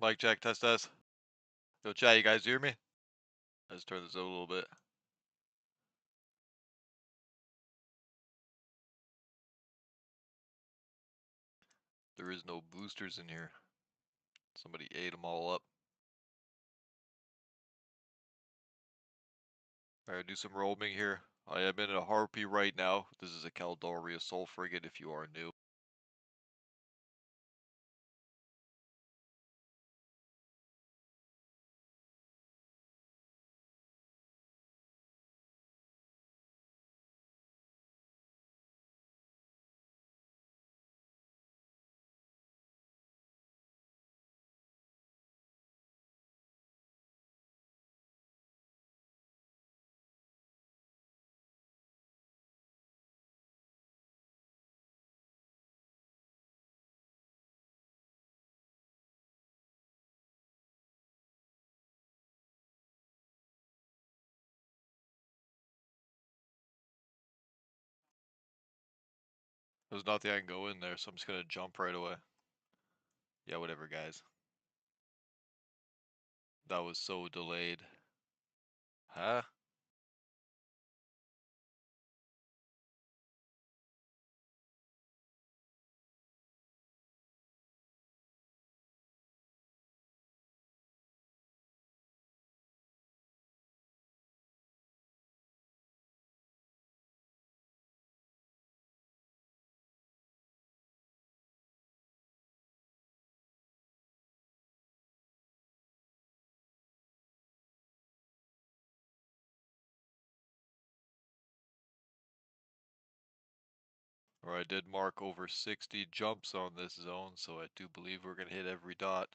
Mic check, test test. Yo, chat, you guys hear me? Let's turn this up a little bit. There is no boosters in here. Somebody ate them all up. Alright, do some roaming here. I am in a Harpy right now. This is a Caldori Assault Frigate if you are new. There's nothing I can go in there, so I'm just gonna jump right away. Yeah, whatever, guys. That was so delayed. Huh? Or I did mark over 60 jumps on this zone, so I do believe we're gonna hit every dot.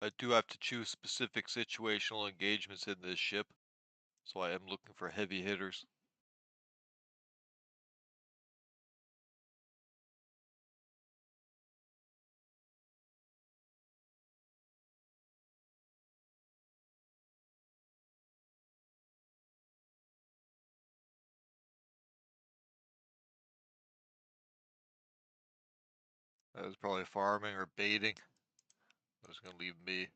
I do have to choose specific situational engagements in this ship, so I am looking for heavy hitters. That was probably farming or baiting. That was gonna leave me.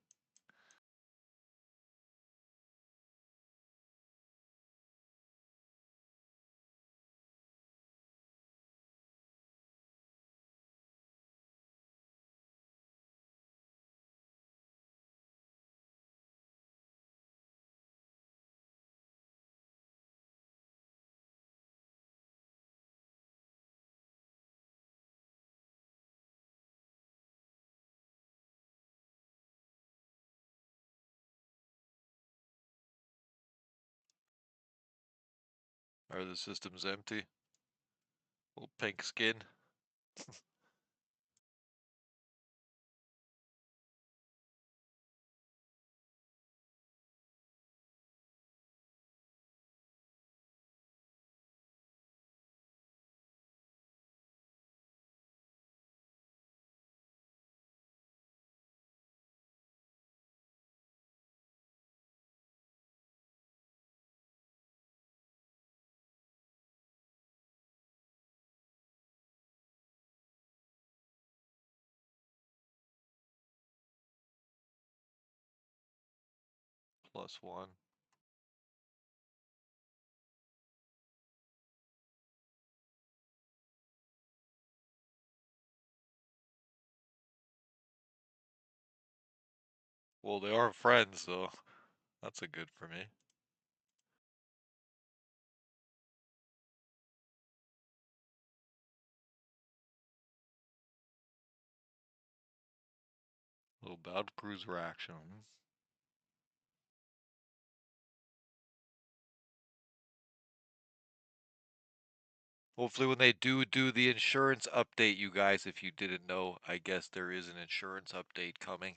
Are the systems empty? Little pink skin. +1. Well, they are friends, so that's a good for me. Little battle cruiser action. Hopefully when they do the insurance update, you guys, if you didn't know, I guess there is an insurance update coming.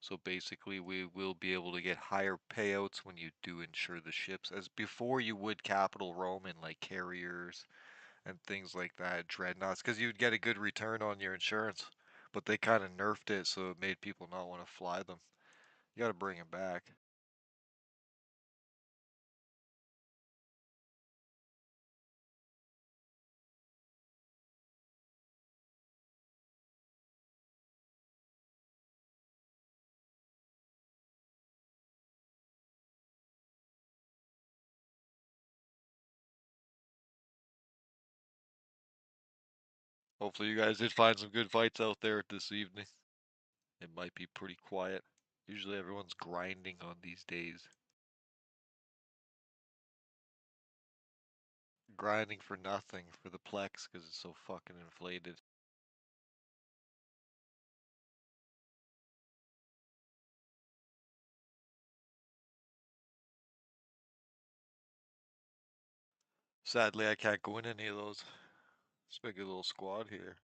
So basically we will be able to get higher payouts when you do insure the ships as before you would capital Rome in like carriers and things like that, dreadnoughts, because you'd get a good return on your insurance. But they kind of nerfed it, so it made people not want to fly them. You got to bring it back. Hopefully you guys did find some good fights out there this evening. It might be pretty quiet. Usually everyone's grinding on these days. Grinding for nothing for the Plex because it's so fucking inflated. Sadly, I can't go in any of those. Let's make a little squad here.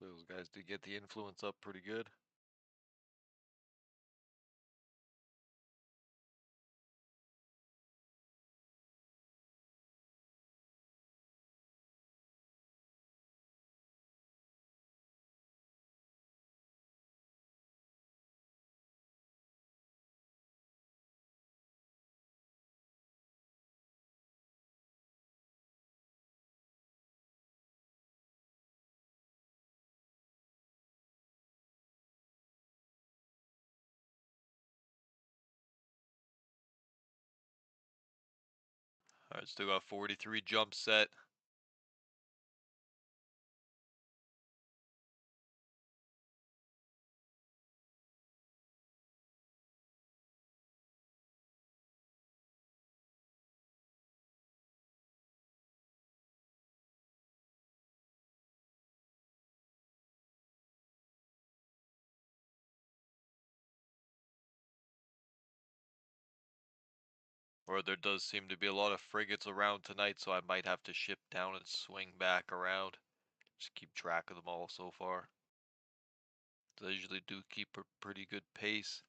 Those guys did get the influence up pretty good. Alright, still got 43 jump set. Or there does seem to be a lot of frigates around tonight, so I might have to ship down and swing back around. Just keep track of them all so far. They usually do keep a pretty good pace.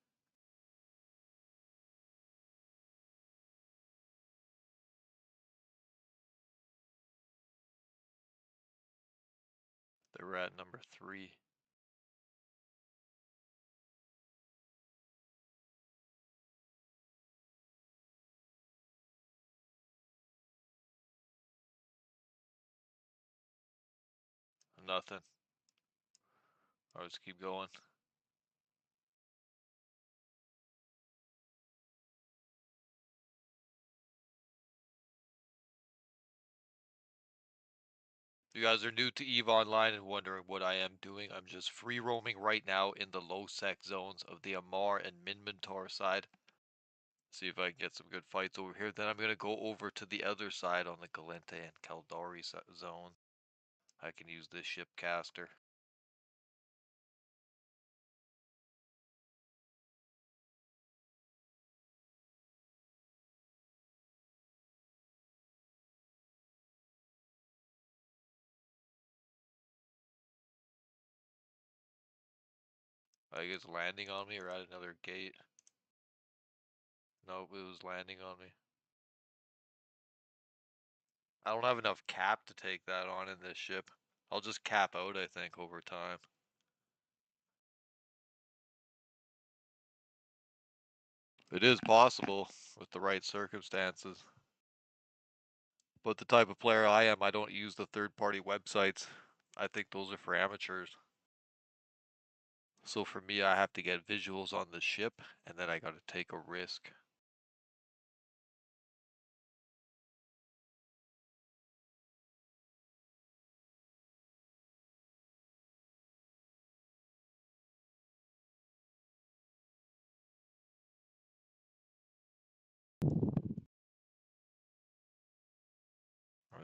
They're at number 3. Nothing. I'll just keep going. If you guys are new to EVE Online and wondering what I am doing, I'm just free roaming right now in the low sec zones of the Amar and Minmatar side. See if I can get some good fights over here. Then I'm going to go over to the other side on the Galente and Caldari zone. I can use this ship caster. I think it's landing on me or at another gate. Nope, it was landing on me. I don't have enough cap to take that on in this ship. I'll just cap out, I think, over time. It is possible with the right circumstances. But the type of player I am, I don't use the third-party websites. I think those are for amateurs. So for me, I have to get visuals on the ship, and then I gotta take a risk.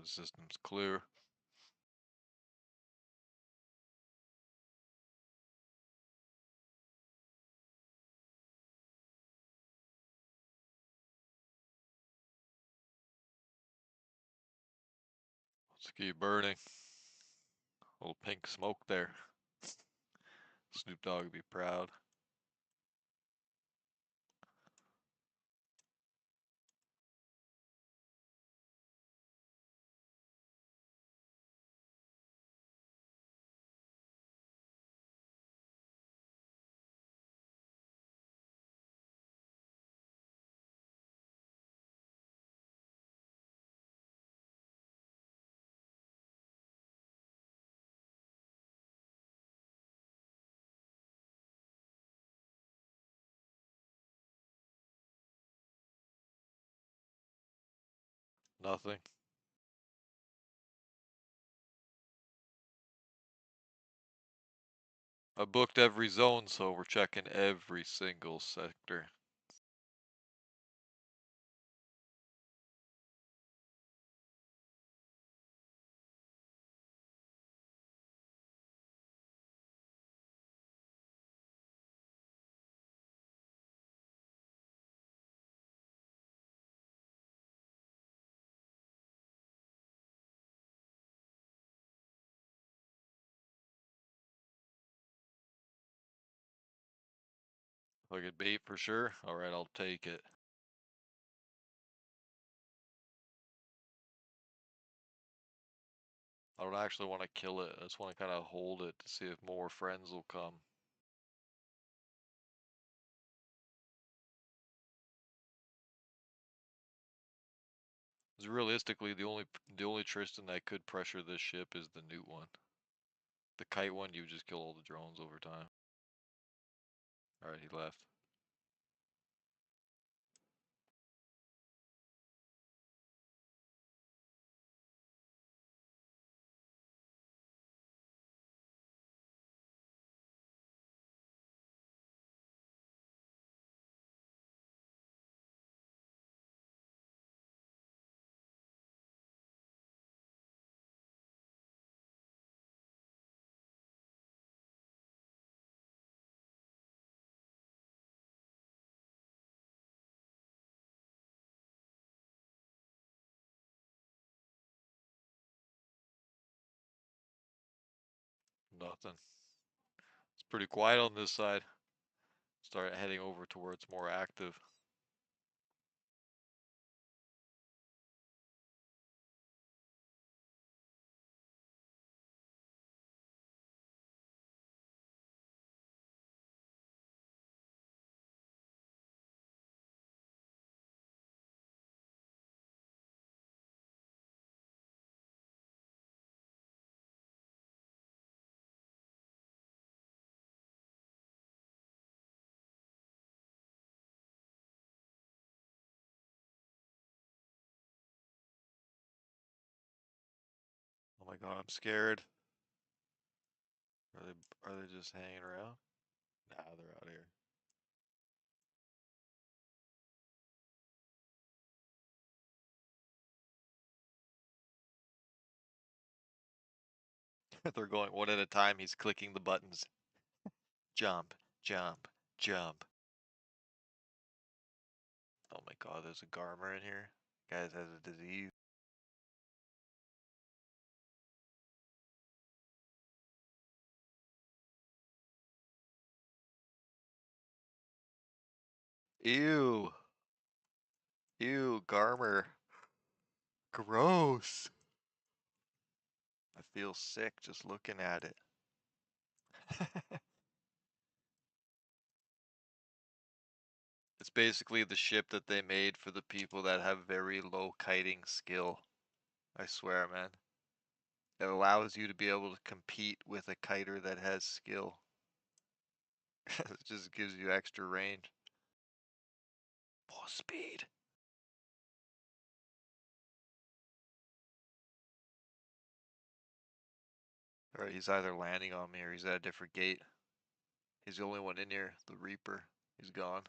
Coordinate system's clear. Let's keep burning. A little pink smoke there. Snoop Dogg would be proud. Nothing. I booked every zone, so we're checking every single sector. If I get bait for sure. Alright, I'll take it. I don't actually want to kill it. I just want to kind of hold it to see if more friends will come. 'Cause realistically, the only Tristan that could pressure this ship is the Newt one. The kite one, you just kill all the drones over time. Alright, he left. Nothing. It's pretty quiet on this side. Start heading over to where it's more active. Oh my god, I'm scared. Are they just hanging around? Nah, they're out here. They're going one at a time. He's clicking the buttons. Jump, jump, jump. Oh my god, there's a Garmer in here. Guys has a disease. Ew. Ew, Garmer. Gross. I feel sick just looking at it. It's basically the ship that they made for the people that have very low kiting skill. I swear, man. It allows you to be able to compete with a kiter that has skill. It just gives you extra range. More speed. Alright, he's either landing on me or he's at a different gate. He's the only one in here, the Reaper. He's gone.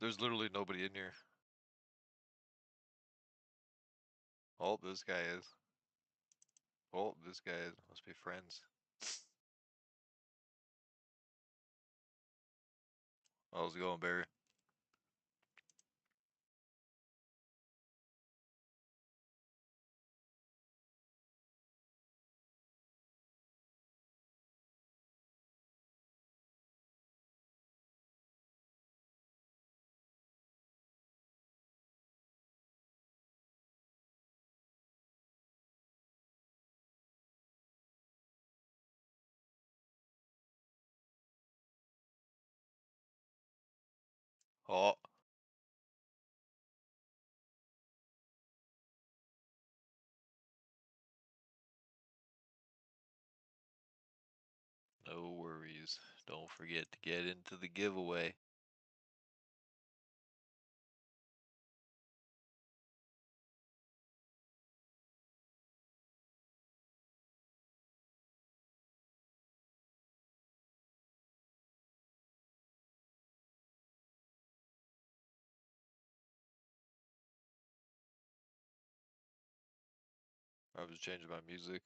There's literally nobody in here. Oh, this guy is. Oh, this guy is. Must be friends. How's it going, Barry? Oh, no worries. Don't forget to get into the giveaway. I was changing my music.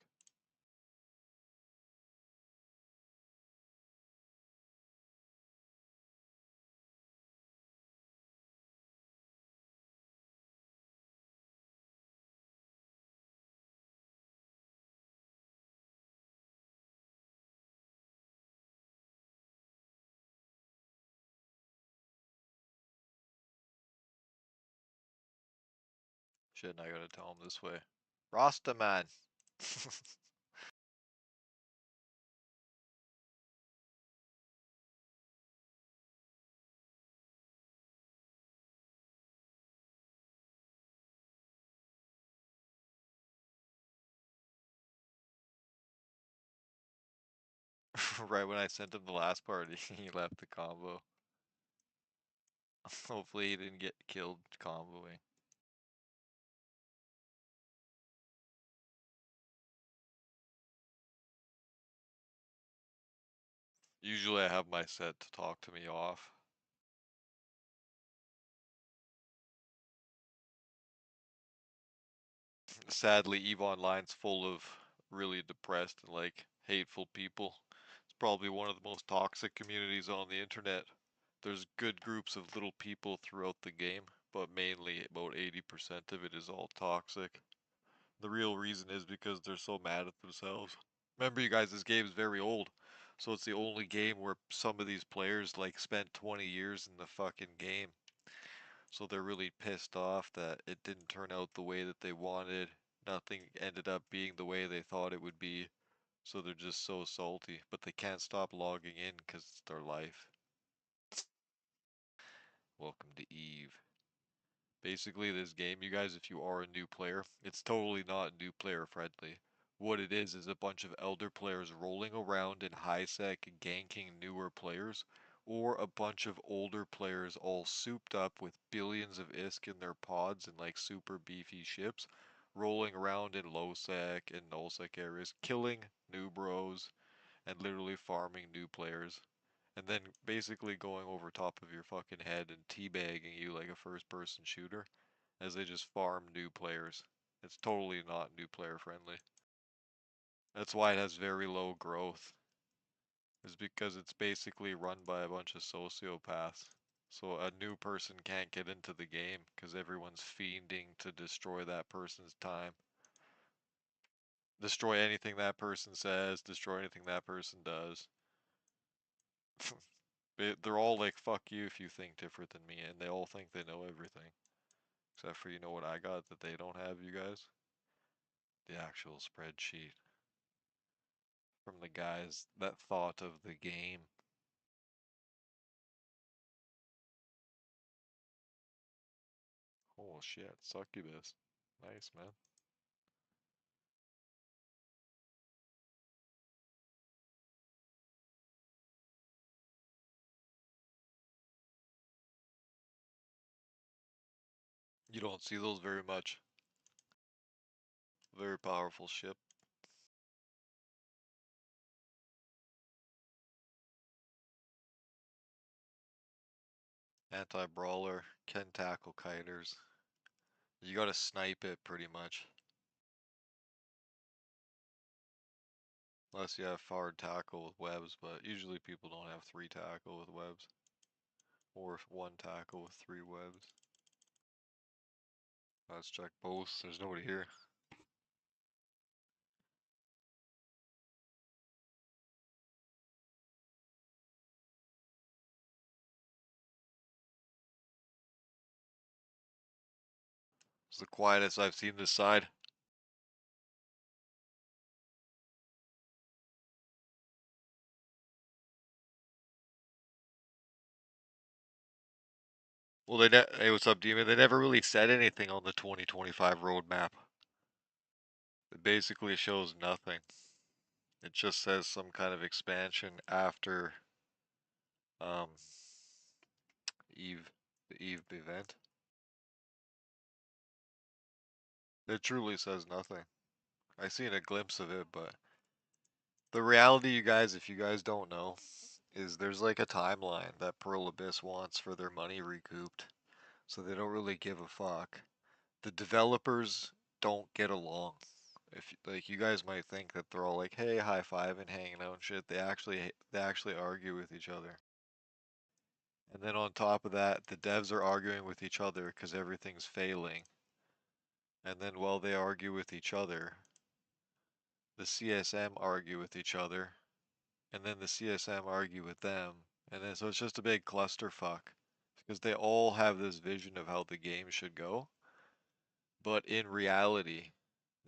Shit, and I gotta tell him this way. Rasta man. Right when I sent him the last part, he left the combo. Hopefully he didn't get killed comboing. Usually I have my set to talk to me off. Sadly, EVE Online's full of really depressed and like hateful people. It's probably one of the most toxic communities on the internet. There's good groups of little people throughout the game, but mainly about 80% of it is all toxic. The real reason is because they're so mad at themselves. Remember, you guys, this game is very old, so it's the only game where some of these players like spent 20 years in the fucking game. So they're really pissed off that it didn't turn out the way that they wanted. Nothing ended up being the way they thought it would be. So they're just so salty, but they can't stop logging in because it's their life. Welcome to Eve. Basically, this game, you guys, if you are a new player, it's totally not new player friendly. What it is a bunch of elder players rolling around in high sec ganking newer players, or a bunch of older players all souped up with billions of ISK in their pods and like super beefy ships, rolling around in low sec and null sec areas, killing new bros and literally farming new players and then basically going over top of your fucking head and teabagging you like a first person shooter as they just farm new players. It's totally not new player friendly. That's why it has very low growth, is because it's basically run by a bunch of sociopaths. So a new person can't get into the game because everyone's fiending to destroy that person's time. Destroy anything that person says, destroy anything that person does. They're all like, fuck you if you think different than me, and they all think they know everything. Except for, you know what I got that they don't have, you guys? The actual spreadsheet from the guys that thought of the game. Oh shit, succubus. Nice, man. You don't see those very much. Very powerful ship. Anti-brawler can tackle kiters. You gotta snipe it pretty much. Unless you have hard tackle with webs, but usually people don't have 3 tackle with webs. Or 1 tackle with 3 webs. Let's check both. There's nobody here. It's the quietest I've seen this side. Well, hey, what's up, Demon? They never really said anything on the 2025 roadmap. It basically shows nothing. It just says some kind of expansion after um Eve, the Eve event. It truly says nothing. I seen a glimpse of it, but the reality, you guys, if you guys don't know, is there's like a timeline that Pearl Abyss wants for their money recouped, so they don't really give a fuck. The developers don't get along. If like you guys might think that they're all like, hey, high five and hanging out and shit, they actually argue with each other. And then on top of that, the devs are arguing with each other because everything's failing. And then while they argue with each other, the CSM argue with each other, and then the CSM argue with them, and then so it's just a big clusterfuck because they all have this vision of how the game should go, but in reality,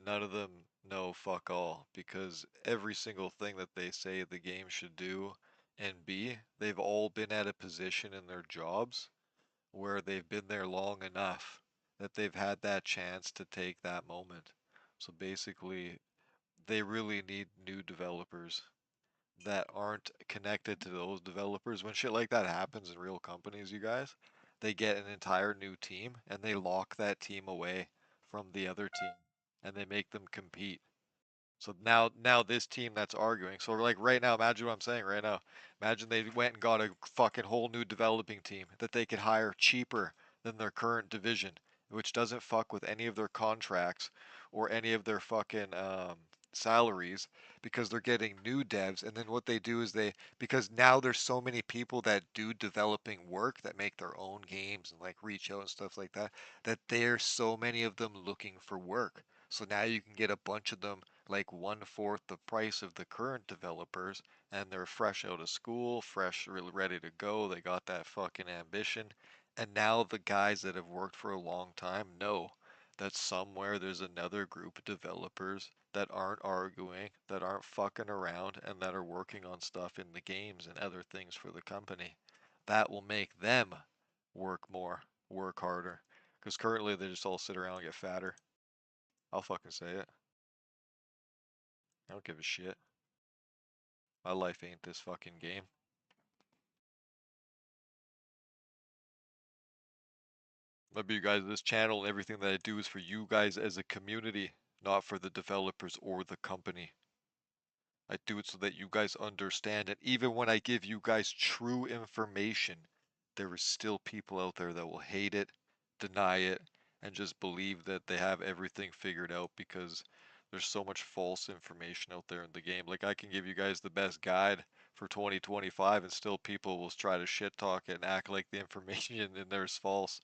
none of them know fuck all because every single thing that they say the game should do and be, they've all been at a position in their jobs where they've been there long enough that they've had that chance to take that moment. So basically, they really need new developers that aren't connected to those developers. When shit like that happens in real companies, you guys, they get an entire new team and they lock that team away from the other team and they make them compete. So now this team that's arguing. So like right now, imagine what I'm saying right now. Imagine they went and got a fucking whole new developing team that they could hire cheaper than their current division, which doesn't fuck with any of their contracts or any of their fucking salaries because they're getting new devs. And then what they do is because now there's so many people that do developing work that make their own games and like reach out and stuff like that, that there's so many of them looking for work. So now you can get a bunch of them like 1/4 the price of the current developers, and they're fresh out of school, fresh, ready to go. They got that fucking ambition. And now the guys that have worked for a long time know that somewhere there's another group of developers that aren't arguing, that aren't fucking around, and that are working on stuff in the games and other things for the company. That will make them work more, work harder. Because currently they just all sit around and get fatter. I'll fucking say it. I don't give a shit. My life ain't this fucking game. Remember, you guys, this channel and everything that I do is for you guys as a community, not for the developers or the company. I do it so that you guys understand. And even when I give you guys true information, there is still people out there that will hate it, deny it, and just believe that they have everything figured out because there's so much false information out there in the game. Like, I can give you guys the best guide for 2025, and still people will try to shit talk it and act like the information in there is false.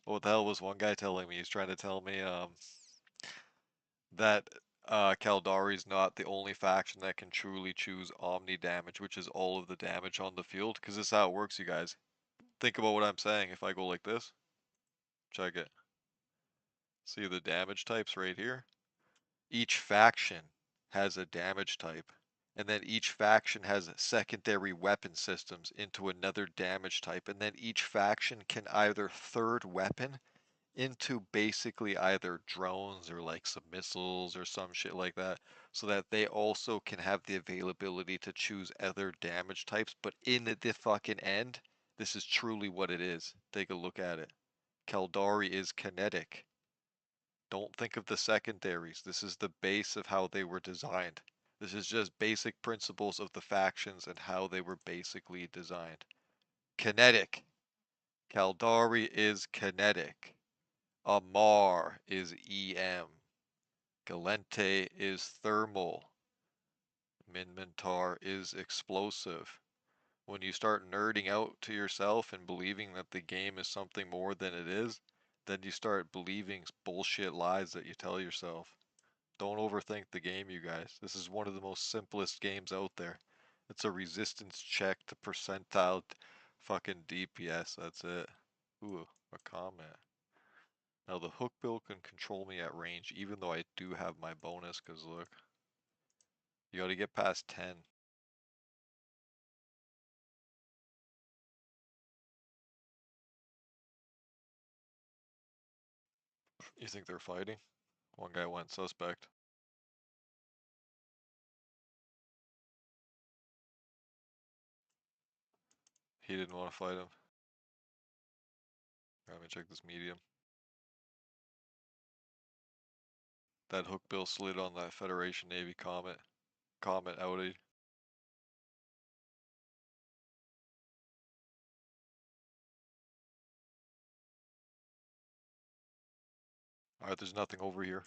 What the hell was one guy telling me? He's trying to tell me that Kaldari's not the only faction that can truly choose Omni damage, which is all of the damage on the field. Because this is how it works, you guys. Think about what I'm saying. If I go like this, check it. See the damage types right here? Each faction has a damage type. And then each faction has secondary weapon systems into another damage type. And then each faction can either third weapon into basically either drones or like some missiles or some shit like that, so that they also can have the availability to choose other damage types. But in the fucking end, this is truly what it is. Take a look at it. Kaldari is kinetic. Don't think of the secondaries. This is the base of how they were designed. This is just basic principles of the factions and how they were basically designed. Kinetic. Caldari is kinetic. Amar is EM. Galente is thermal. Minmatar is explosive. When you start nerding out to yourself and believing that the game is something more than it is, then you start believing bullshit lies that you tell yourself. Don't overthink the game, you guys. This is one of the most simplest games out there. It's a resistance check to percentile fucking DPS. That's it. Ooh, a comment. Now the hook bill can control me at range, even though I do have my bonus, because look, you gotta get past 10. You think they're fighting? One guy went suspect. He didn't want to fight him. Let me check this medium. That hook bill slid on that Federation Navy Comet outage. Alright, there's nothing over here.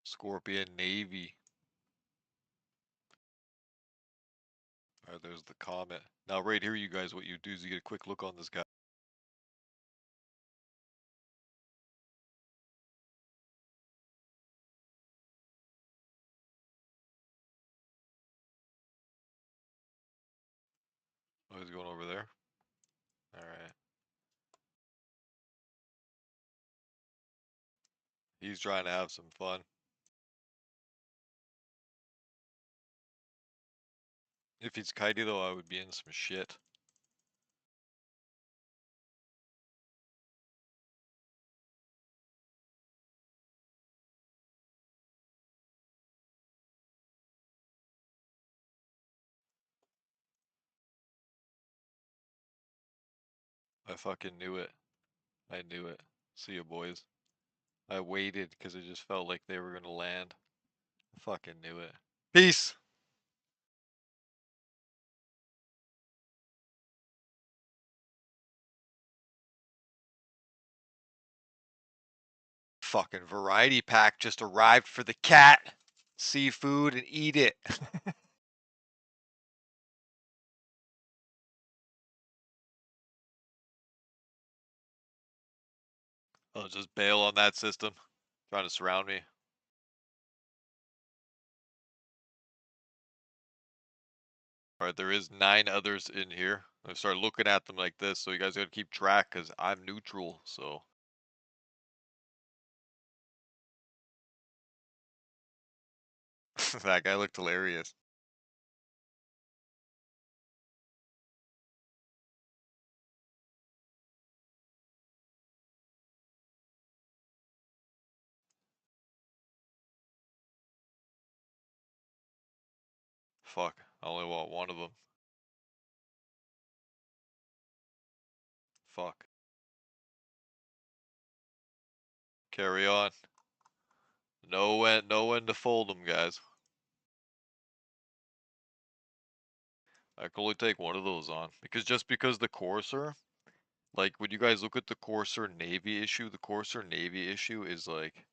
Scorpion Navy. Alright, there's the Comet. Now right here, you guys, what you do is you get a quick look on this guy. Oh, he's going over there? Alright. He's trying to have some fun. If he's kitey though, I would be in some shit. I fucking knew it. I knew it. See ya, boys. I waited because it just felt like they were gonna land. I fucking knew it. Peace! Fucking variety pack just arrived for the cat. Seafood and eat it. I'll just bail on that system. Trying to surround me. Alright, there is 9 others in here. I start looking at them like this, so you guys gotta keep track, because I'm neutral, so. That guy looked hilarious. Fuck, I only want one of them. Fuck. Carry on. Know when to fold them, guys. I can only take one of those on. Because just because the Courser, like when you guys look at the Courser Navy issue, the Courser Navy issue is like,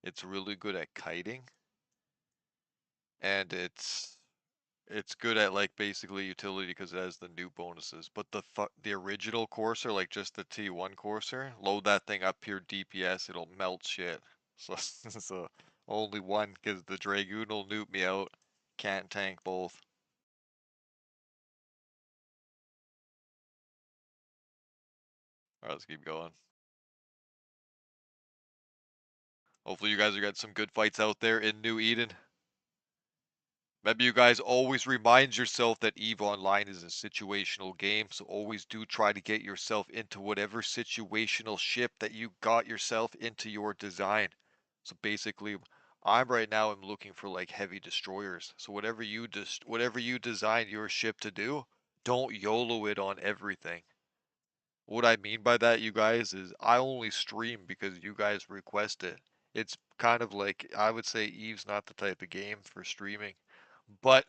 it's really good at kiting. And it's good at like basically utility because it has the new bonuses. But the original Courser, like just the T1 Courser, load that thing up here DPS, it'll melt shit. So, so only one because the Dragoon will nuke me out. Can't tank both. Alright, let's keep going. Hopefully you guys are getting some good fights out there in New Eden. Remember, you guys always remind yourself that EVE Online is a situational game, so always do try to get yourself into whatever situational ship that you got yourself into your design. So basically, I'm right now I'm looking for like heavy destroyers. So whatever you design your ship to do, don't YOLO it on everything. What I mean by that, you guys, is I only stream because you guys request it. It's kind of like I would say EVE's not the type of game for streaming. But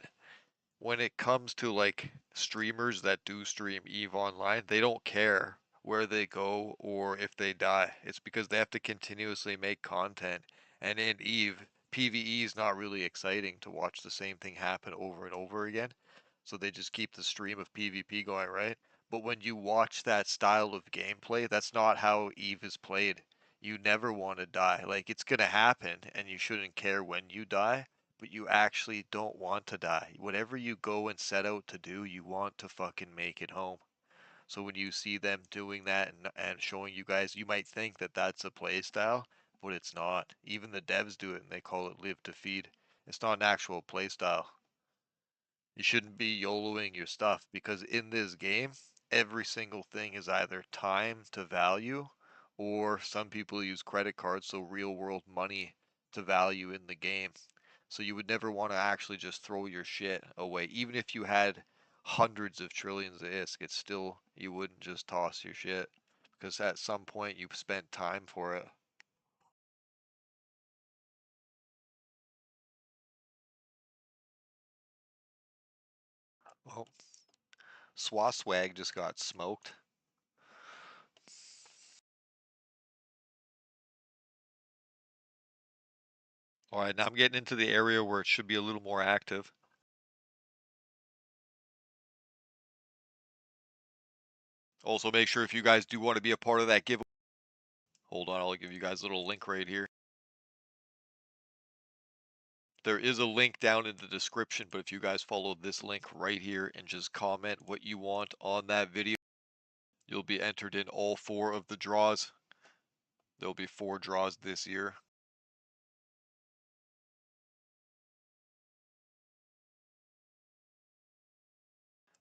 when it comes to like streamers that do stream EVE Online, they don't care where they go or if they die. It's because they have to continuously make content. And in EVE, PvE is not really exciting to watch the same thing happen over and over again. So they just keep the stream of PvP going, right? But when you watch that style of gameplay, that's not how EVE is played. You never want to die. Like, it's gonna happen, and you shouldn't care when you die, but you actually don't want to die. Whatever you go and set out to do, you want to fucking make it home. So when you see them doing that and showing you guys, you might think that that's a play style, but it's not. Even the devs do it and they call it live to feed. It's not an actual play style. You shouldn't be YOLOing your stuff because in this game, every single thing is either time to value or some people use credit cards, so real world money to value in the game. So you would never want to actually just throw your shit away. Even if you had hundreds of trillions of ISK, it's still, you wouldn't just toss your shit because at some point you've spent time for it. Well, Swaswag just got smoked. Alright, now I'm getting into the area where it should be a little more active. Also, make sure if you guys do want to be a part of that giveaway, hold on, I'll give you guys a little link right here. There is a link down in the description, but if you guys follow this link right here and just comment what you want on that video, you'll be entered in all 4 of the draws. There'll be 4 draws this year.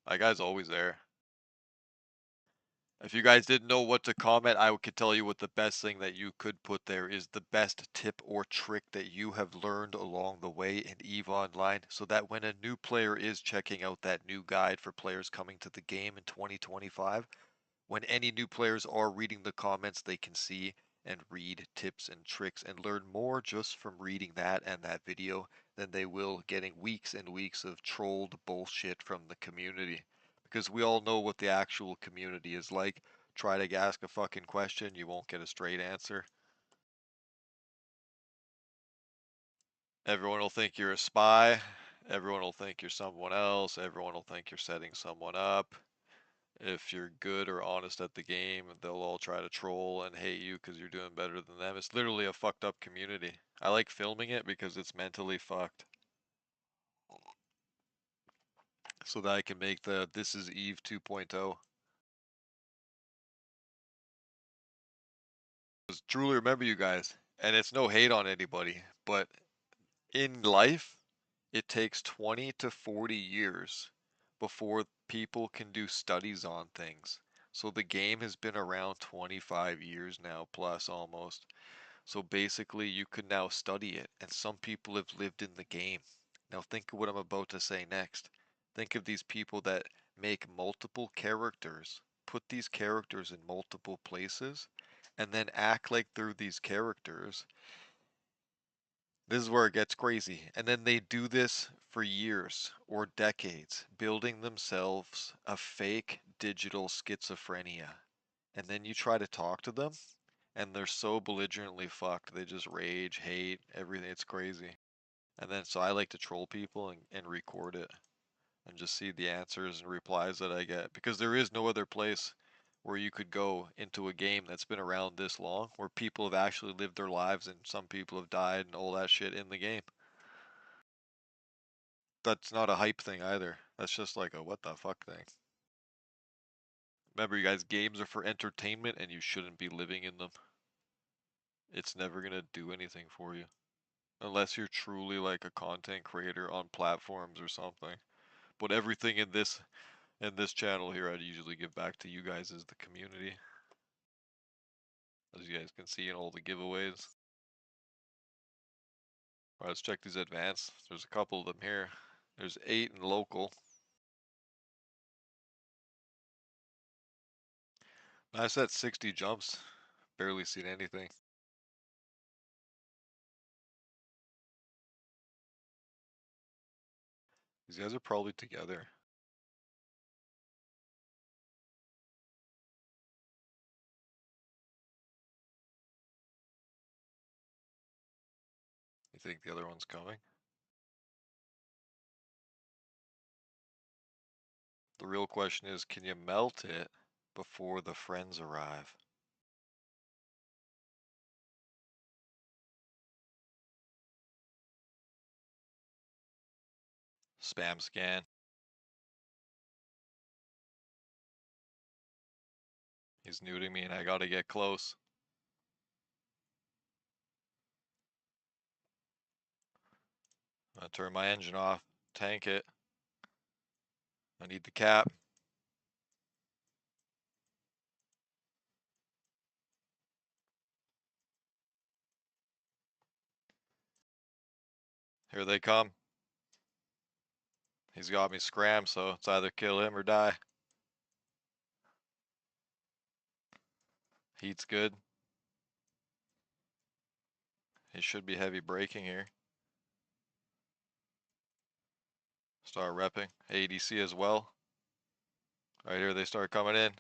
That guy's always there. If you guys didn't know what to comment, I could tell you what the best thing that you could put there is the best tip or trick that you have learned along the way in EVE Online, so that when a new player is checking out that new guide for players coming to the game in 2025, when any new players are reading the comments, they can see and read tips and tricks and learn more just from reading that and that video than they will getting weeks and weeks of trolled bullshit from the community. Because we all know what the actual community is like. Try to ask a fucking question, you won't get a straight answer. Everyone will think you're a spy. Everyone will think you're someone else. Everyone will think you're setting someone up. If you're good or honest at the game, they'll all try to troll and hate you because you're doing better than them. It's literally a fucked up community. I like filming it because it's mentally fucked. So that I can make the This is Eve 2.0. Because truly remember you guys, and it's no hate on anybody, but in life, it takes 20 to 40 years before people can do studies on things. So the game has been around 25 years now, plus almost. So basically, you can now study it, and some people have lived in the game. Now, think of what I'm about to say next. Think of these people that make multiple characters, put these characters in multiple places, and then act like they're these characters. This is where it gets crazy. And then they do this for years or decades, building themselves a fake digital schizophrenia. And then you try to talk to them, and they're so belligerently fucked. They just rage, hate, everything. It's crazy. And then so I like to troll people and record it and just see the answers and replies that I get because there is no other place where you could go into a game that's been around this long where people have actually lived their lives and some people have died and all that shit in the game. That's not a hype thing either. That's just like a what the fuck thing. Remember, you guys, games are for entertainment and you shouldn't be living in them. It's never gonna do anything for you. Unless you're truly like a content creator on platforms or something. But everything in this channel here, I'd usually give back to you guys as the community. As you guys can see in all the giveaways. Alright, let's check these advanced. There's a couple of them here. There's 8 in local. Nice at 60 jumps. Barely seen anything. These guys are probably together. You think the other one's coming? The real question is, can you melt it before the friends arrive? Spam scan. He's nuding me and I gotta get close. I'm gonna turn my engine off. Tank it. I need the cap. Here they come. He's got me scrammed, so it's either kill him or die. Heat's good. He should be heavy braking here. Start repping. ADC as well. Right here they start coming in.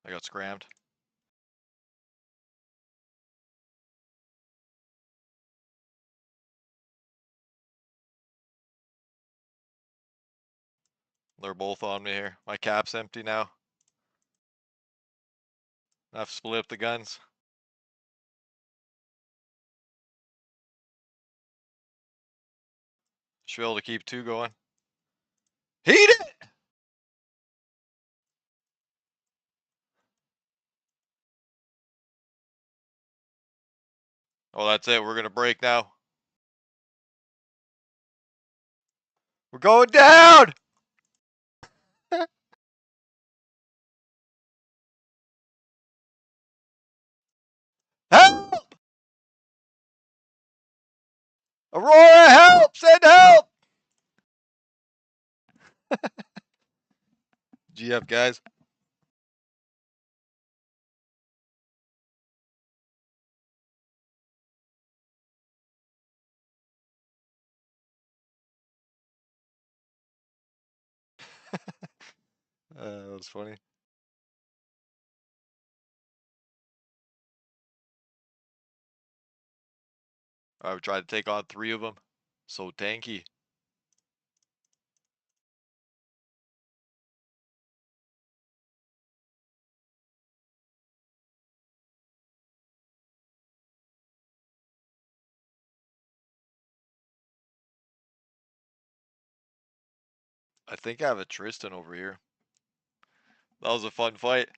I got scrammed. They're both on me here. My cap's empty now. I've split up the guns. Should be able to keep 2 going. Heat it! Oh, that's it. We're gonna break now. We're going down! Help! Aurora, help! Send help! GF, guys. That was funny. I've tried to take on 3 of them. So tanky. I think I have a Tristan over here. That was a fun fight.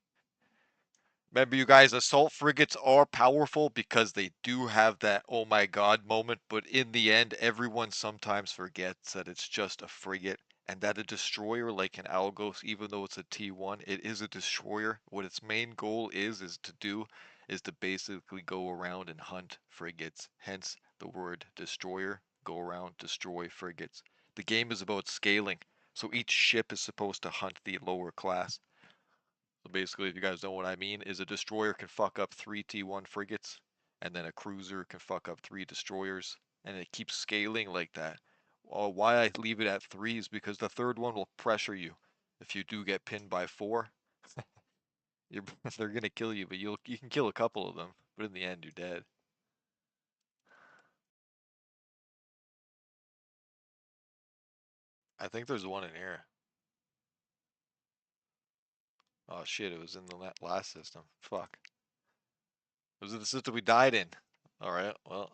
Remember, you guys, assault frigates are powerful because they do have that oh my god moment, but in the end, everyone sometimes forgets that it's just a frigate and that a destroyer like an Algos, even though it's a T1, it is a destroyer. What its main goal is to basically go around and hunt frigates. Hence the word destroyer, go around, destroy frigates. The game is about scaling, so each ship is supposed to hunt the lower class. So basically, if you guys know what I mean, is a destroyer can fuck up 3 T1 frigates, and then a cruiser can fuck up 3 destroyers, and it keeps scaling like that. Why I leave it at 3 is because the third one will pressure you. If you do get pinned by 4, you're, they're gonna kill you, but you can kill a couple of them, but in the end, you're dead. I think there's one in here. Oh shit, it was in the last system. Fuck. It was in the system we died in. Alright, well,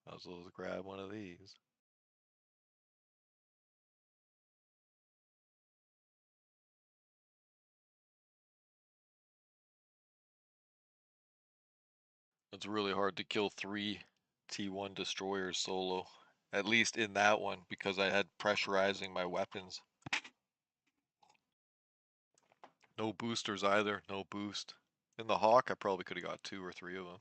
I was able to grab one of these. It's really hard to kill 3 T1 destroyers solo. At least in that one, because I had pressurizing my weapons. No boosters either, no boost. In the Hawk, I probably could have got 2 or 3 of them.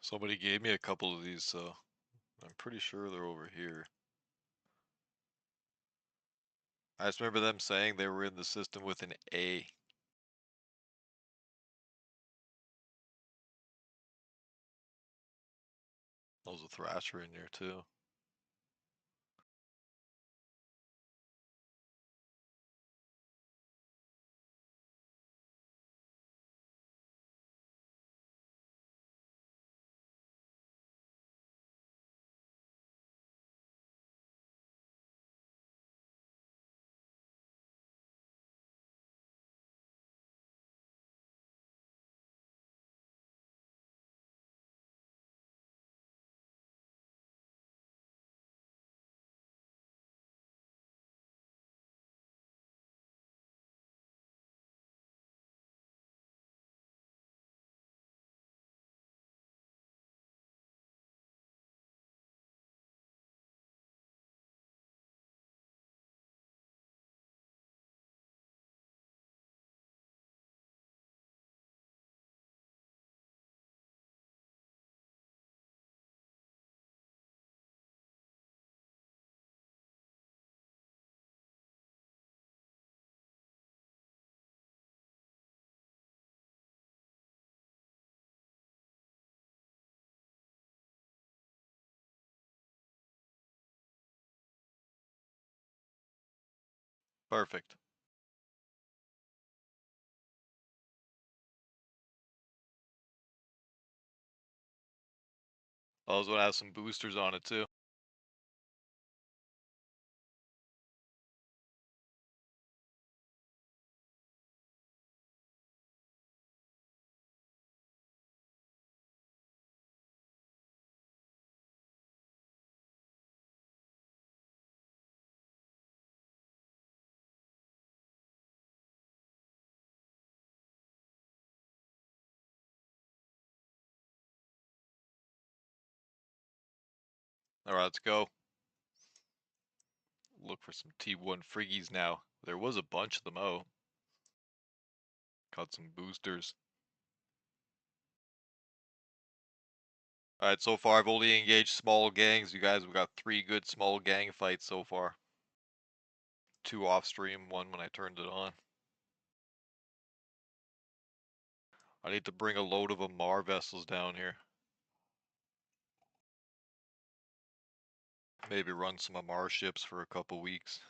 Somebody gave me a couple of these, so I'm pretty sure they're over here. I just remember them saying they were in the system with an A. There's a Thrasher in here too. Perfect. I was gonna have some boosters on it too. Alright, let's go. Look for some T1 friggies now. There was a bunch of them out. Got some boosters. Alright, so far I've only engaged small gangs. You guys, we got 3 good small gang fights so far. 2 off stream, 1 when I turned it on. I need to bring a load of Amar vessels down here. Maybe run some Amar ships for a couple weeks.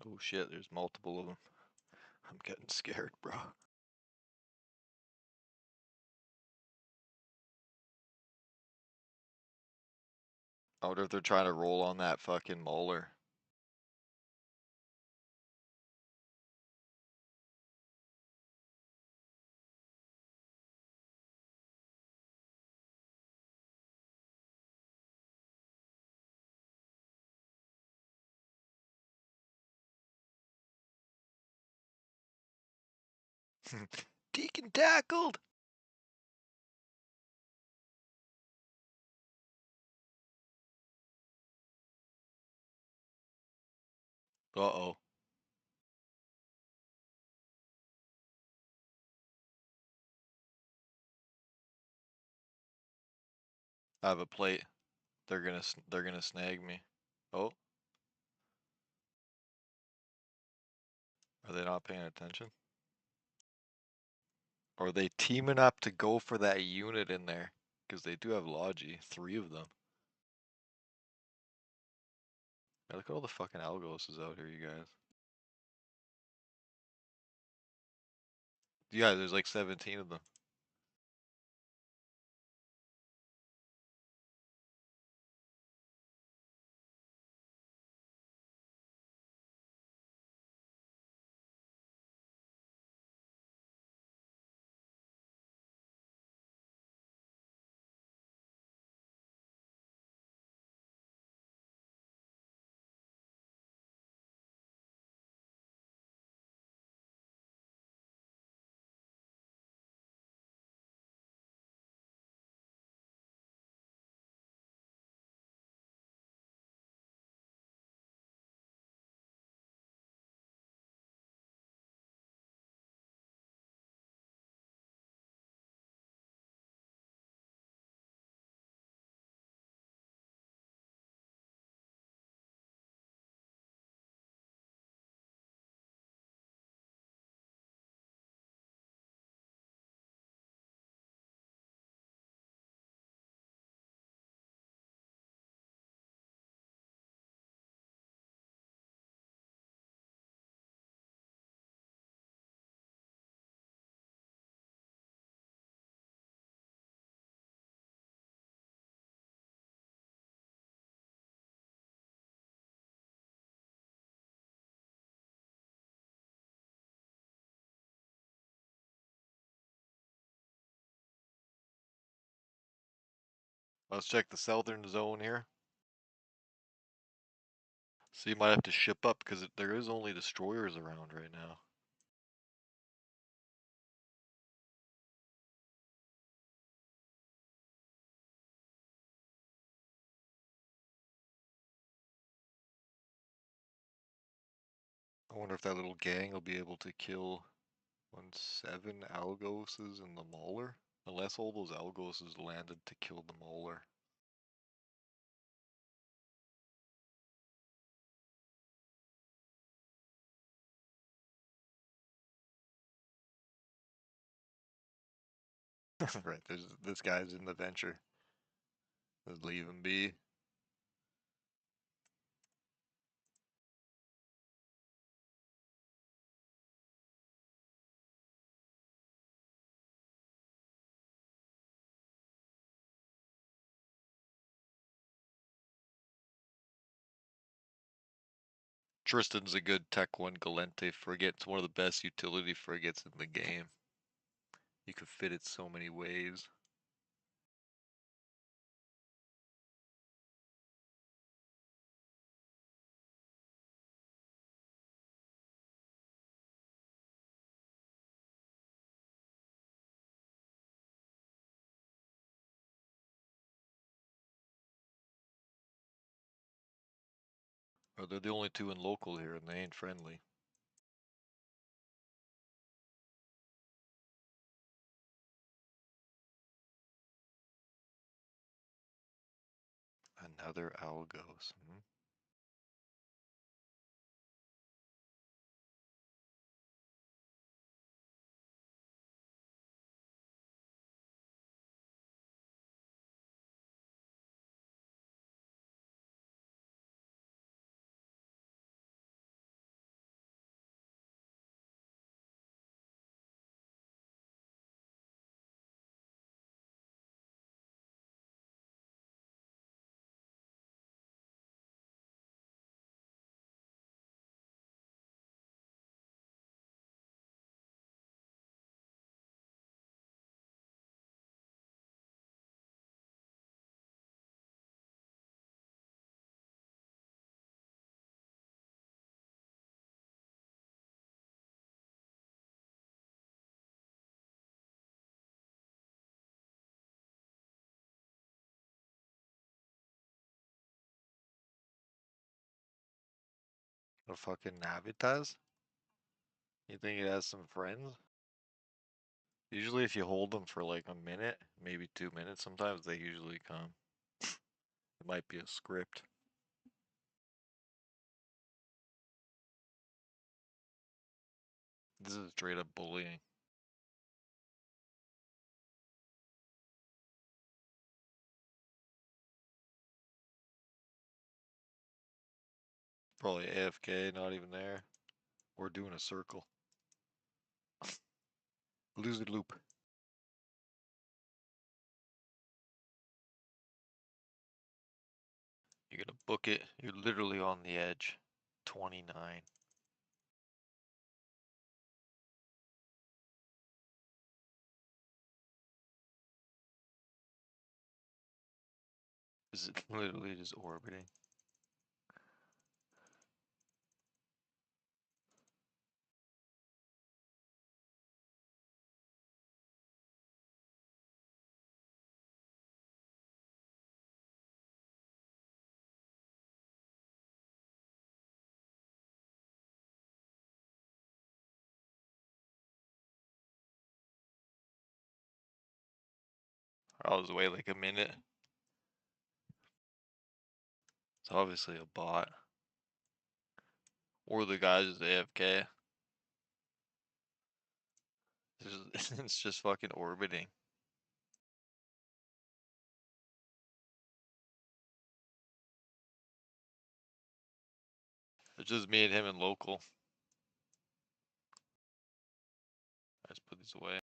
Oh shit, there's multiple of them. I'm getting scared, bro. I wonder if they're trying to roll on that fucking molar. Deacon tackled! Uh-oh. I have a plate. They're gonna snag me. Oh, are they not paying attention? Or are they teaming up to go for that unit in there? Because they do have Logi, 3 of them. Yeah, look at all the fucking Algoses out here, you guys. Yeah, there's like 17 of them. Let's check the southern zone here. So you might have to ship up because there is only destroyers around right now. I wonder if that little gang will be able to kill 7 Algoses in the Mauler. Unless all those Algoses landed to kill the Mauler. Right, this guy's in the venture. Let's leave him be. Tristan's a good Tech 1 Galente frigate. It's one of the best utility frigates in the game. You could fit it so many ways. Or they're the only 2 in local here and they ain't friendly. Another Algos. A fucking Navitas? You think it has some friends? Usually if you hold them for like a minute, maybe 2 minutes, sometimes they usually come. It might be a script. This is straight up bullying. Probably AFK, not even there. We're doing a circle. Loser loop. You're gonna book it. You're literally on the edge. 29. Is it literally just orbiting? I was away like a minute. It's obviously a bot. Or the guy's just AFK. It's just fucking orbiting. It's just me and him in local. I just put these away.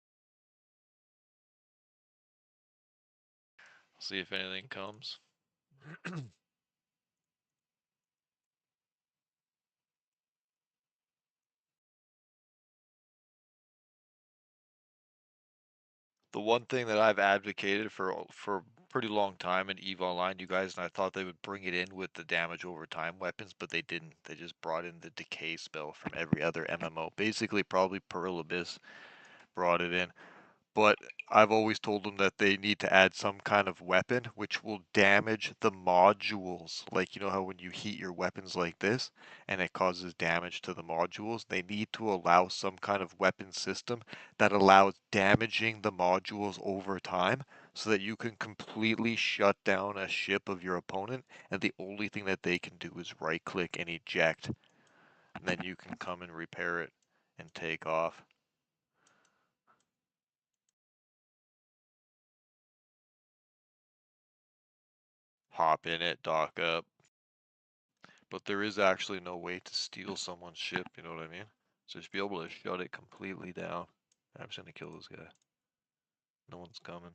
See if anything comes. The one thing that I've advocated for a pretty long time in EVE Online, you guys, and I thought they would bring it in with the damage over time weapons, but they didn't. They just brought in the decay spell from every other MMO. Basically, probably Pearl Abyss brought it in. But I've always told them that they need to add some kind of weapon which will damage the modules. Like, you know how when you heat your weapons like this and it causes damage to the modules, they need to allow some kind of weapon system that allows damaging the modules over time so that you can completely shut down a ship of your opponent and the only thing that they can do is right click and eject. And then you can come and repair it and take off. Hop in it, dock up. But there is actually no way to steal someone's ship, you know what I mean? So just be able to shut it completely down. I'm just gonna kill this guy. No one's coming.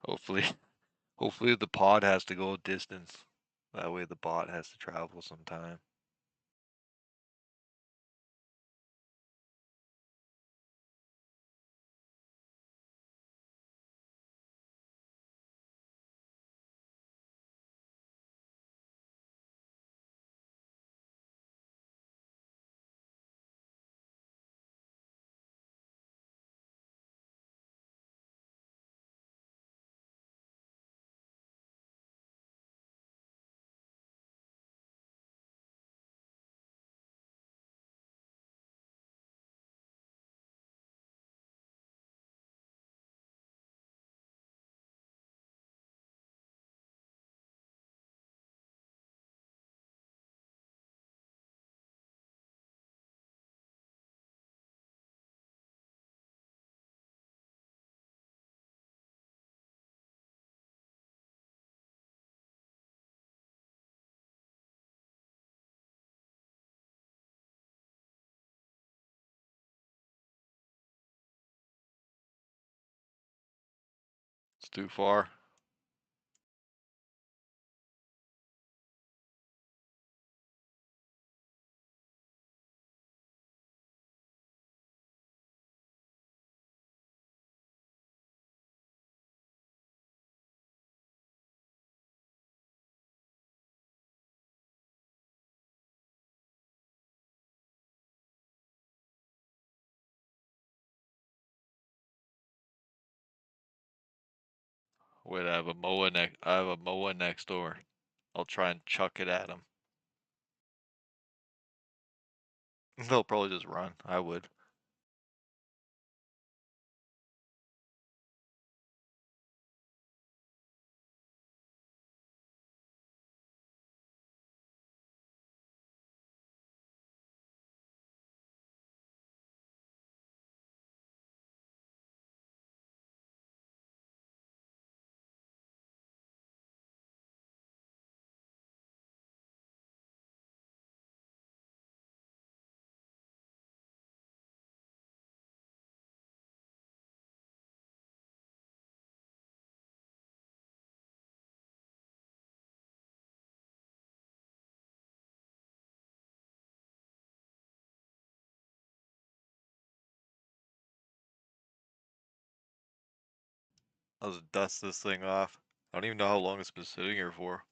Hopefully, hopefully the pod has to go a distance. That way the bot has to travel some time. It's too far. Wait, I have a moa next door. I'll try and chuck it at him. They'll probably just run. I would. I'll just dust this thing off. I don't even know how long it's been sitting here for.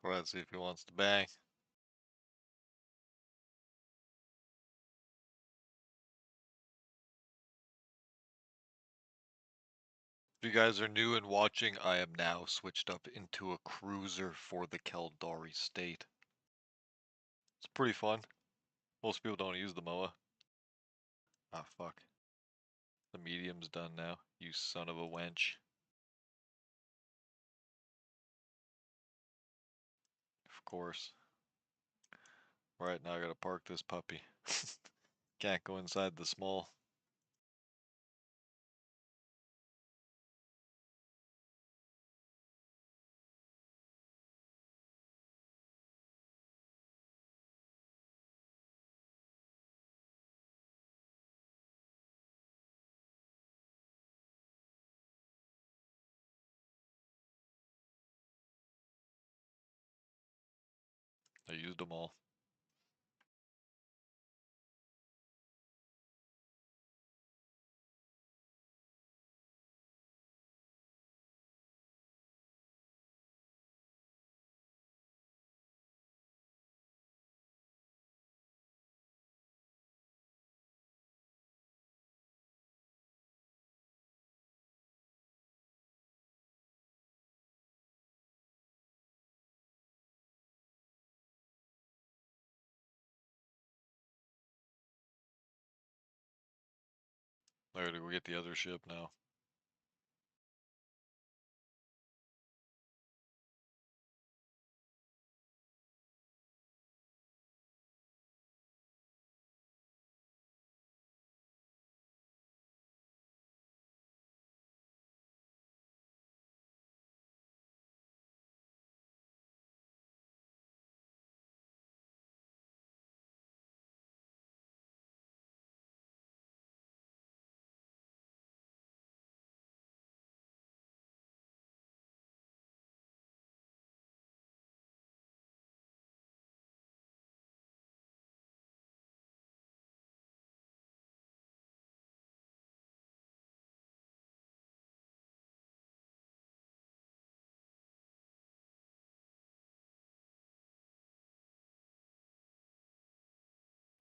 Let's see if he wants to bang. If you guys are new and watching, I am now switched up into a cruiser for the Kaldari state. It's pretty fun. Most people don't use the MOA. Ah, fuck. The medium's done now, you son of a wench. Of course. Right, now I gotta park this puppy. Can't go inside the small. I used them all. I gotta go get the other ship now.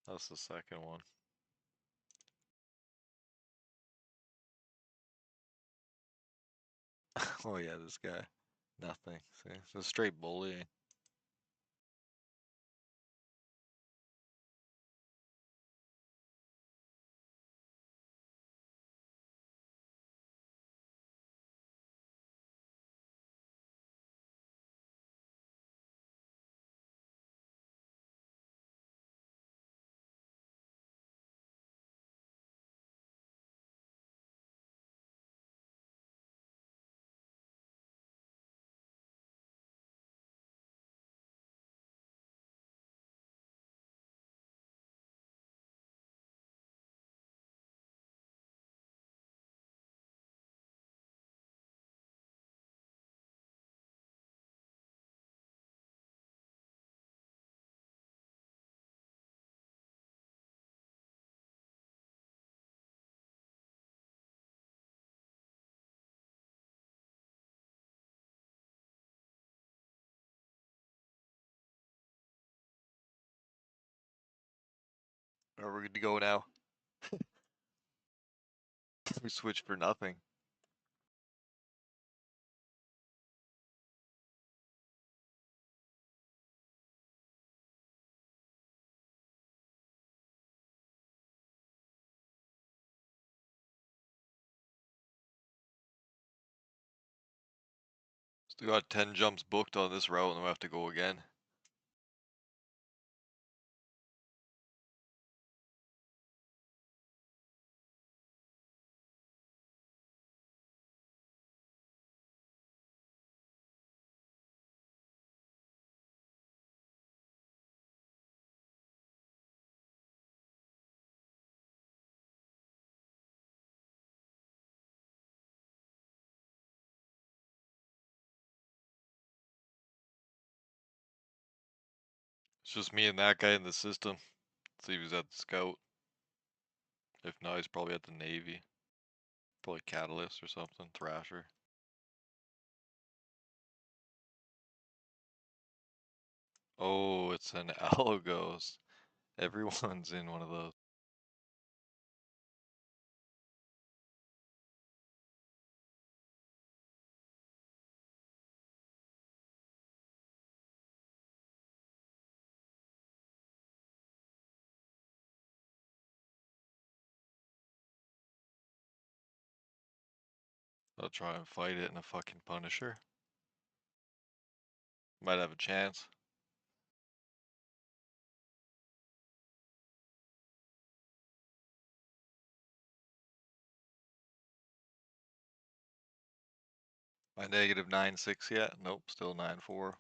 That's the second one. Oh yeah, this guy. Nothing. See, it's straight bullying. Are we good to go now? We switched for nothing. Still got 10 jumps booked on this route and we have to go again. It's just me and that guy in the system. See if he's at the scout. If not, he's probably at the Navy. Probably Catalyst or something. Thrasher. Oh, it's an Algos. Everyone's in one of those. I'll try and fight it in a fucking Punisher. Might have a chance. My negative 9.6 yet? Nope, still 9.4.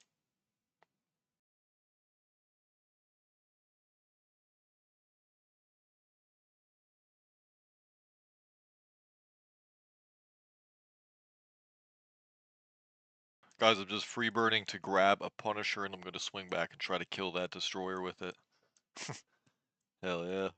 Guys, I'm just free burning to grab a Punisher and I'm gonna swing back and try to kill that destroyer with it. Hell yeah.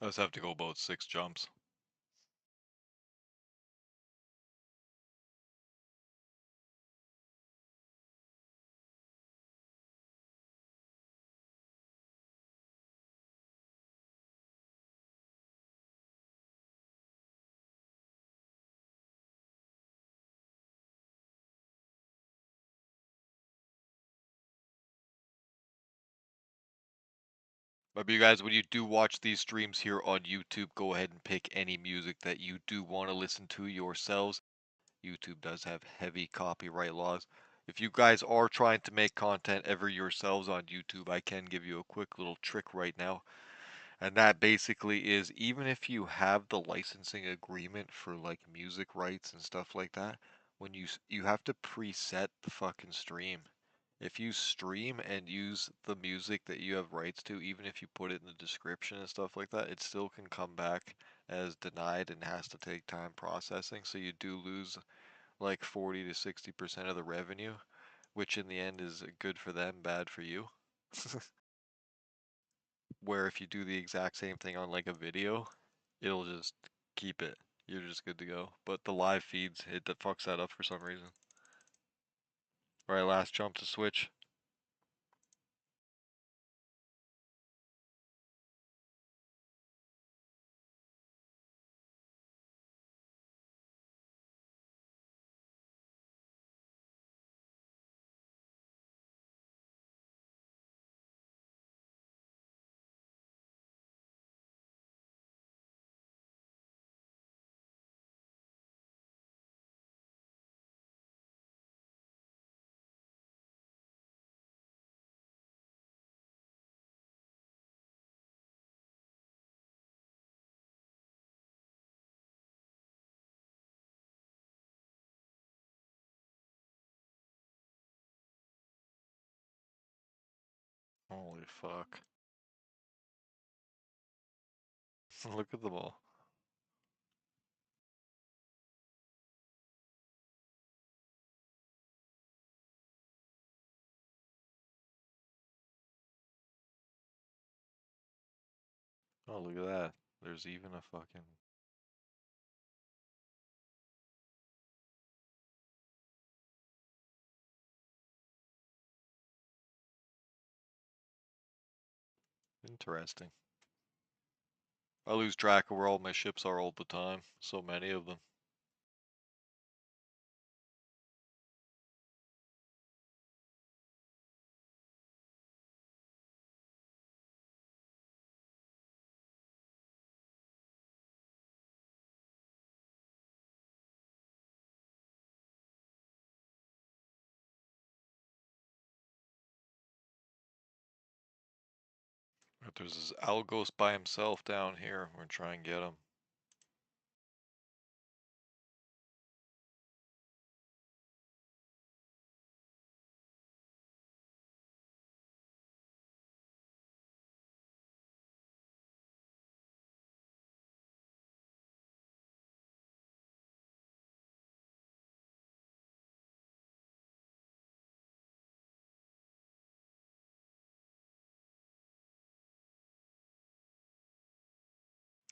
I just have to go about 6 jumps. But you guys, when you do watch these streams here on YouTube, go ahead and pick any music that you do want to listen to yourselves. YouTube does have heavy copyright laws. If you guys are trying to make content ever yourselves on YouTube, I can give you a quick little trick right now. And that basically is even if you have the licensing agreement for like music rights and stuff like that, when you have to preset the fucking stream. If you stream and use the music that you have rights to, even if you put it in the description and stuff like that, it still can come back as denied and has to take time processing. So you do lose like 40 to 60% of the revenue. which in the end is good for them, bad for you. Where if you do the exact same thing on like a video, it'll just keep it. You're just good to go. But the live feeds, it that fucks that up for some reason. Right, last jump to switch. Holy fuck. Look at the ball. Oh, look at that. There's even a fucking... Interesting. I lose track of where all my ships are all the time. So many of them. But there's this Algos by himself down here. We're trying to get him.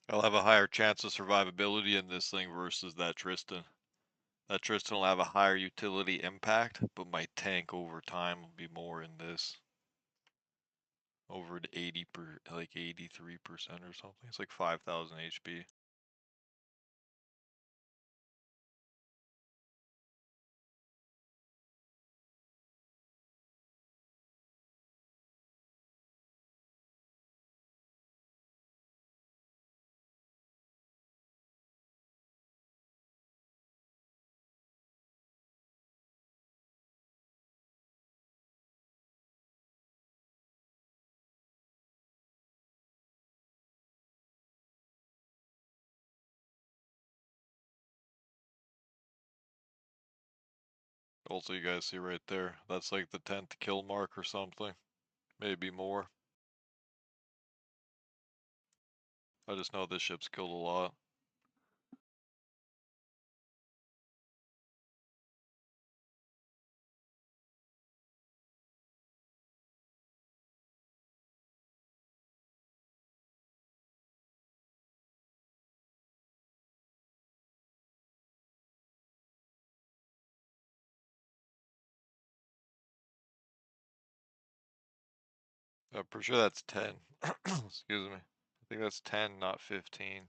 I'll have a higher chance of survivability in this thing versus that Tristan. That Tristan will have a higher utility impact, but my tank over time will be more in this. Over to 83% or something. It's like 5,000 HP. Also, you guys see right there, that's like the 10th kill mark or something. Maybe more. I just know this ship's killed a lot. I'm pretty sure that's 10. Excuse me. I think that's 10, not 15.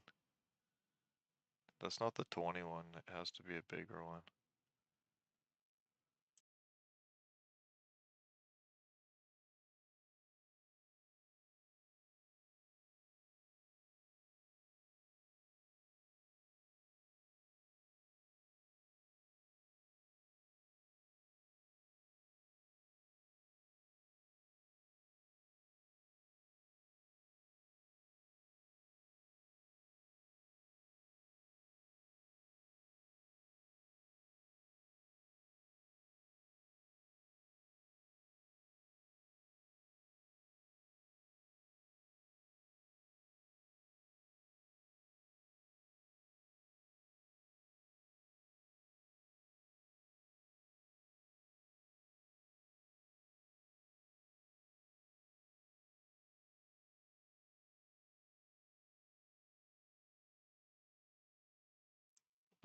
That's not the 21. It has to be a bigger one.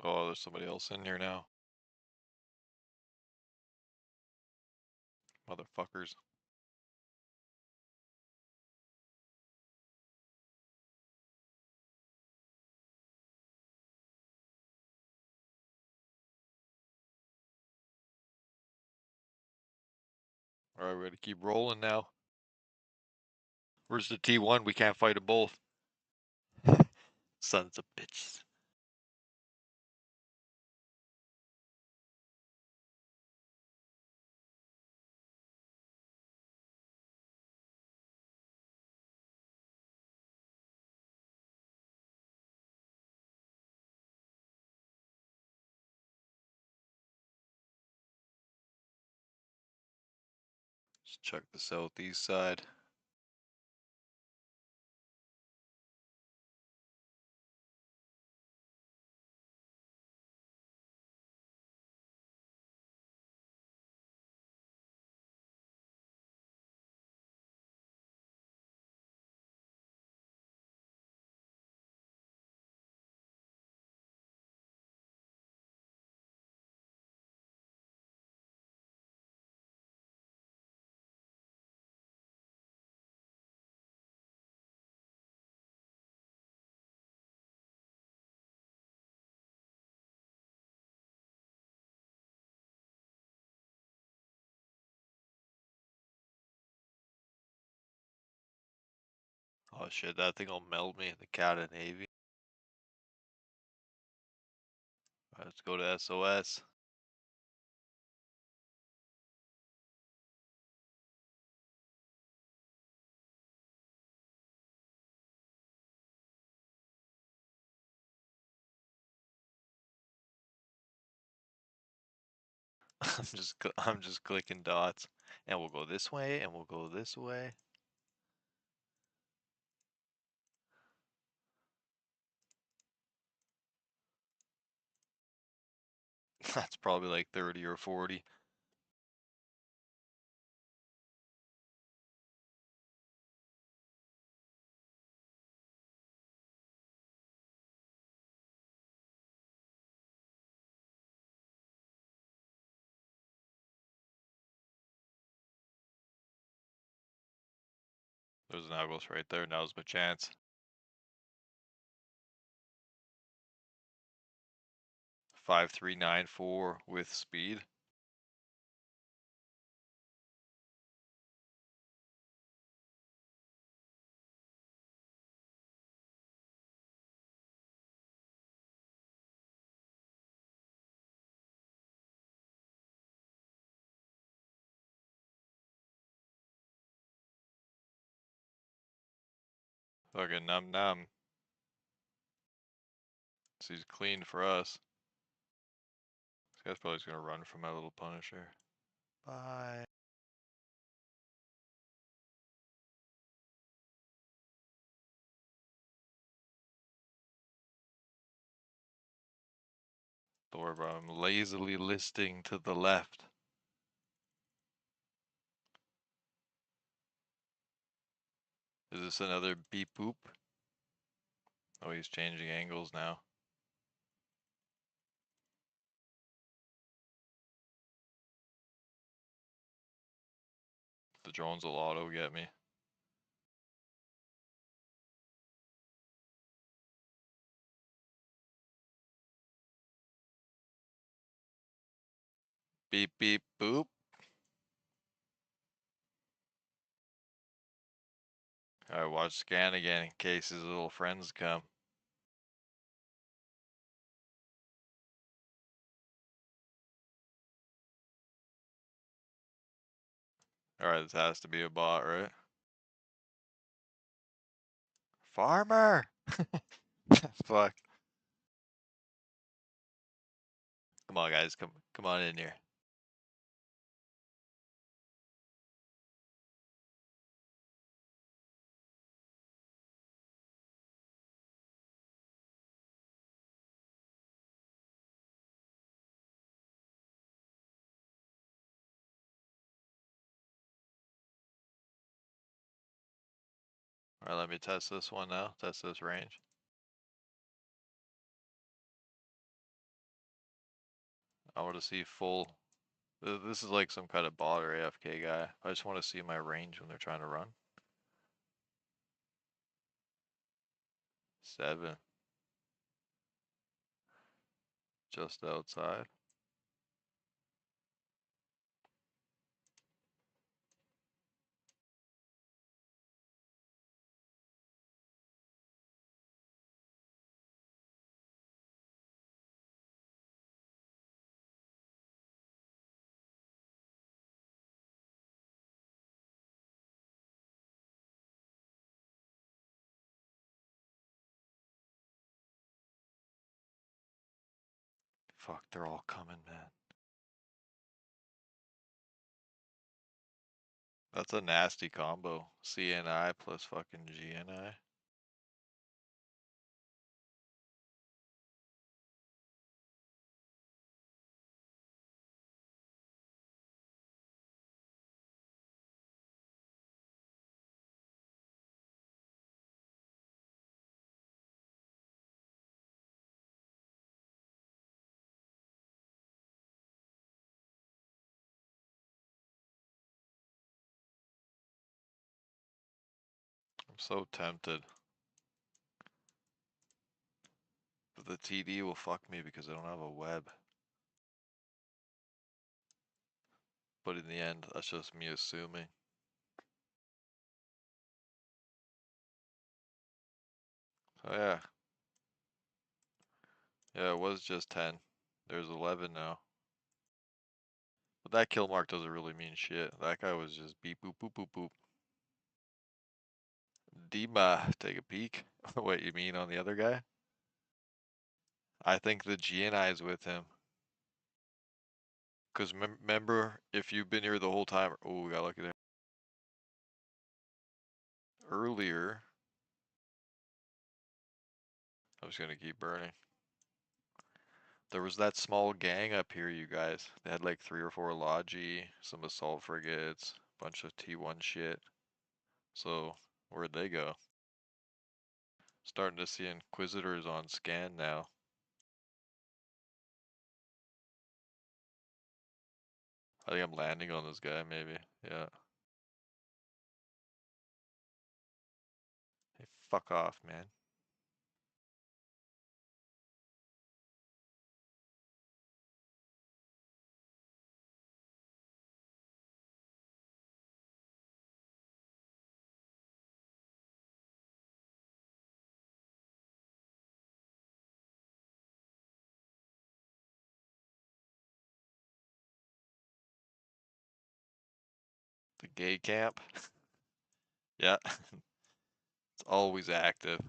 Oh, there's somebody else in here now. Motherfuckers. Alright, we gotta keep rolling now. Where's the T1? We can't fight them both. Sons of bitches. Let's check the southeast side. Oh shit, that thing will meld me in the cat of navy. Alright, let's go to SOS. I'm just clicking dots. And we'll go this way and we'll go this way. That's probably like 30 or 40. There's an Agos right there. Now's my chance. 5394 with speed. Fucking num num. So he's clean for us. This guy's probably just gonna run from my little Punisher. Bye. Don't worry about him. Lazily listing to the left. Is this another beep boop? Oh, he's changing angles now. The drones will auto get me. Beep beep boop. Alright, watch scan again in case his little friends come. Alright, this has to be a bot, right? Farmer! Fuck. Come on, guys. Come on in here. Alright, let me test this one now. Test this range. I want to see full. This is like some kind of bot or AFK guy. I just want to see my range when they're trying to run. 7. Just outside. Fuck, they're all coming, man. That's a nasty combo. CNI plus fucking GNI. I'm so tempted. But the TD will fuck me because I don't have a web. But in the end, that's just me assuming. Oh yeah. Yeah, it was just 10. There's 11 now. But that kill mark doesn't really mean shit. That guy was just beep boop boop boop boop. Dima, take a peek. What you mean on the other guy? I think the GNI is with him. Because remember, if you've been here the whole time, oh, we got lucky there. Earlier, I'm just gonna keep burning. There was that small gang up here, you guys. They had like 3 or 4 Logi, some assault frigates, bunch of T1 shit. So, where'd they go? Starting to see Inquisitors on scan now. I think I'm landing on this guy, maybe. Yeah. Hey, fuck off, man. The gay camp. Yeah, it's always active.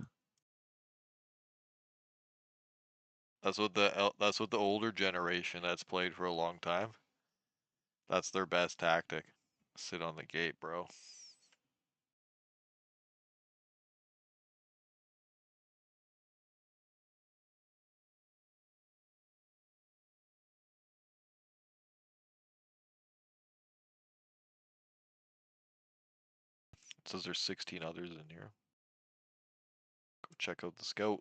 That's what the older generation that's played for a long time. That's their best tactic. Sit on the gate, bro. It says there's 16 others in here. Go check out the scout.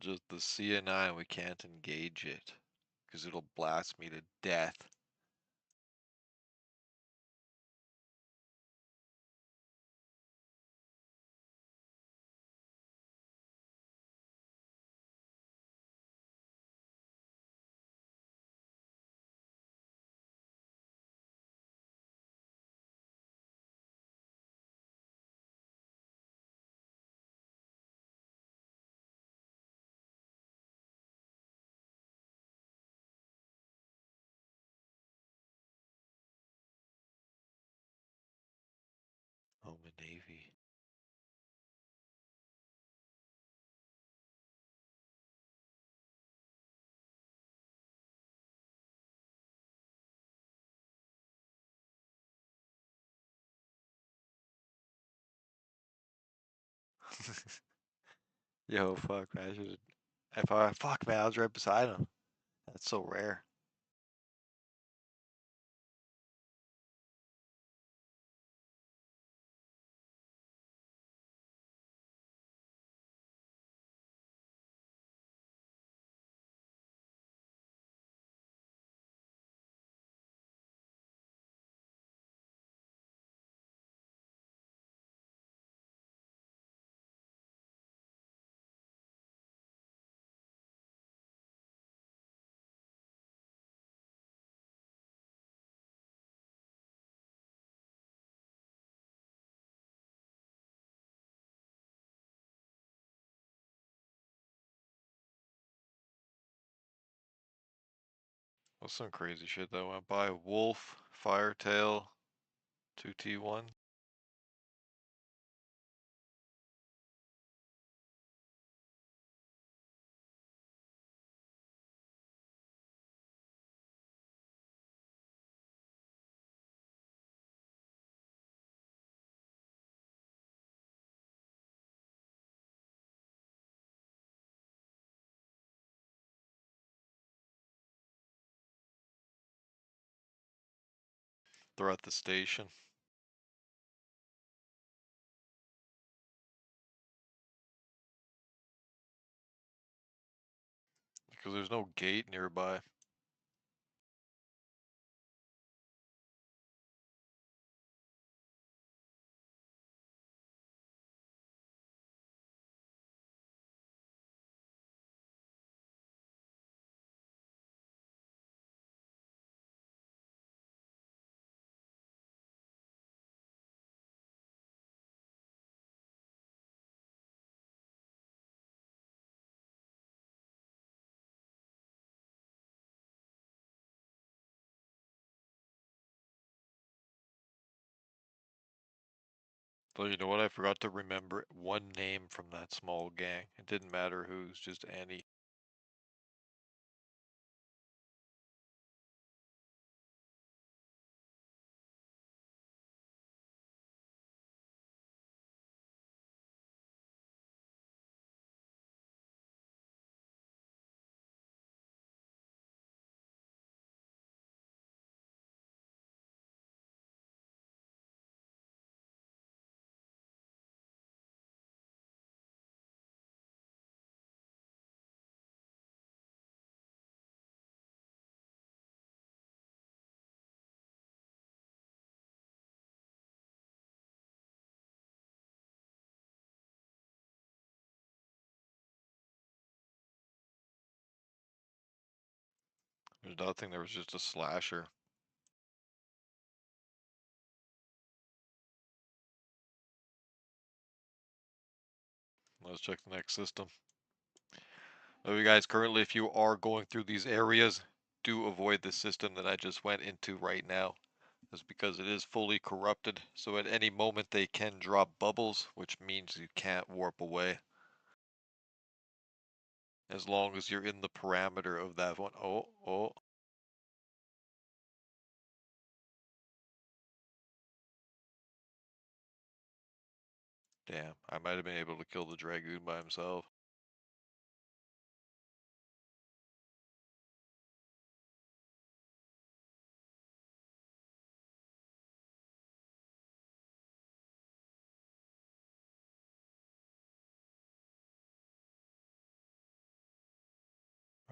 Just the CNI, we can't engage it. Because it'll blast me to death. Oh, my Navy. Yo, fuck, man. I should. If I fuck, man, I was right beside him. That's so rare. That's some crazy shit that went by. Wolf, Firetail, 2T1. They're at the station. Because there's no gate nearby. Though you know what? I forgot to remember one name from that small gang. It didn't matter who's, just any. There's nothing. There was just a slasher. Let's check the next system. So you guys, currently, if you are going through these areas, do avoid the system that I just went into right now. That's because it is fully corrupted. So at any moment they can drop bubbles, which means you can't warp away. As long as you're in the parameter of that one. Oh, oh. Damn, I might have been able to kill the Dragoon by himself.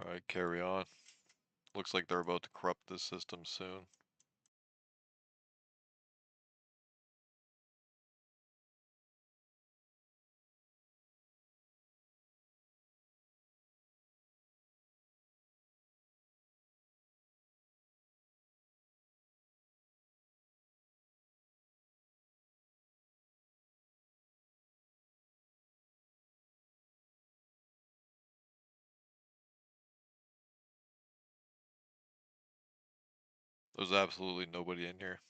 Alright, carry on. Looks like they're about to corrupt this system soon. There's absolutely nobody in here.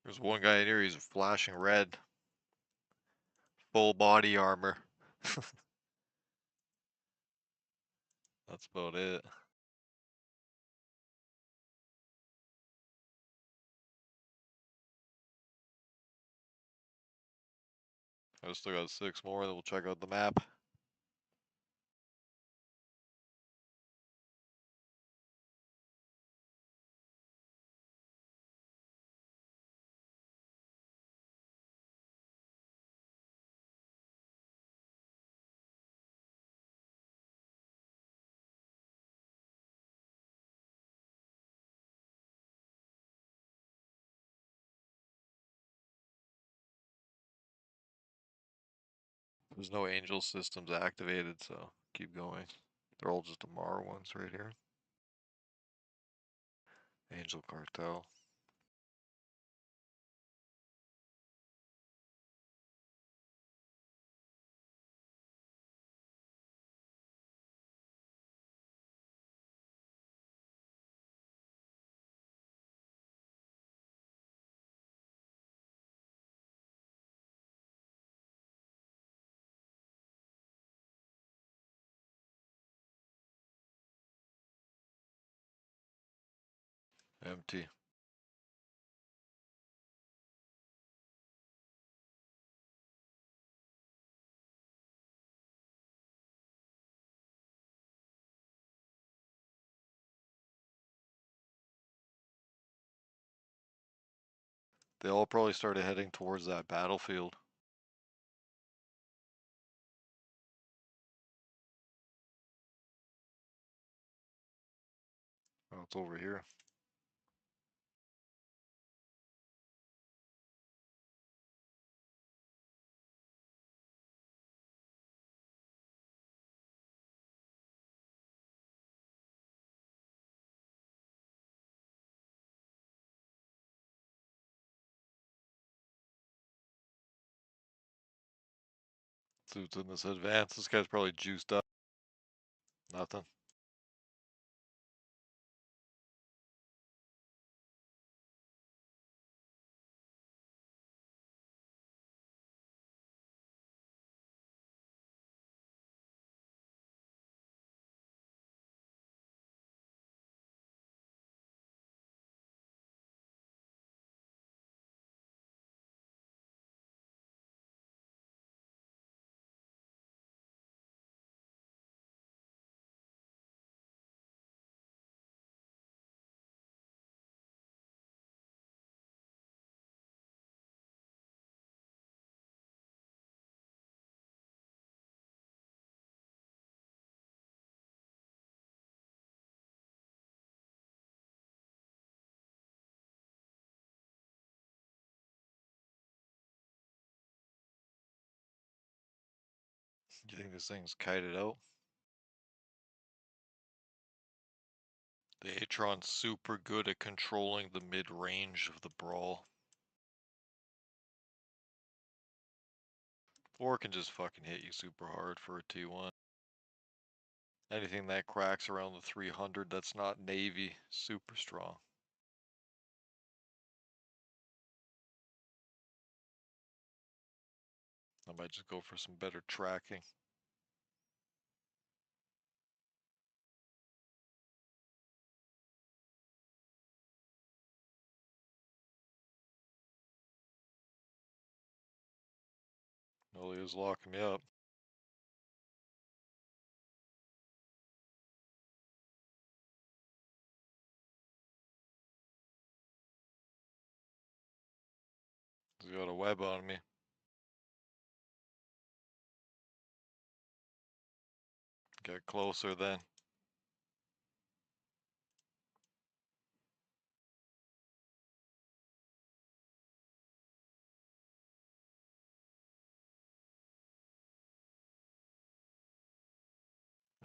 There's one guy in here, he's flashing red. Full body armor. That's about it. I still got 6 more, then we'll check out the map. There's no angel systems activated, so keep going. They're all just Amara ones right here. Angel Cartel. Empty. They all probably started heading towards that battlefield. Oh, it's over here. Suits in this advance. This guy's probably juiced up. Nothing. Do you think this thing's kited out? The Atron's super good at controlling the mid-range of the brawl. Or it can just fucking hit you super hard for a T1. Anything that cracks around the 300 that's not Navy, super strong. I might just go for some better tracking. Well, he was locking me up. He's got a web on me. Get closer then.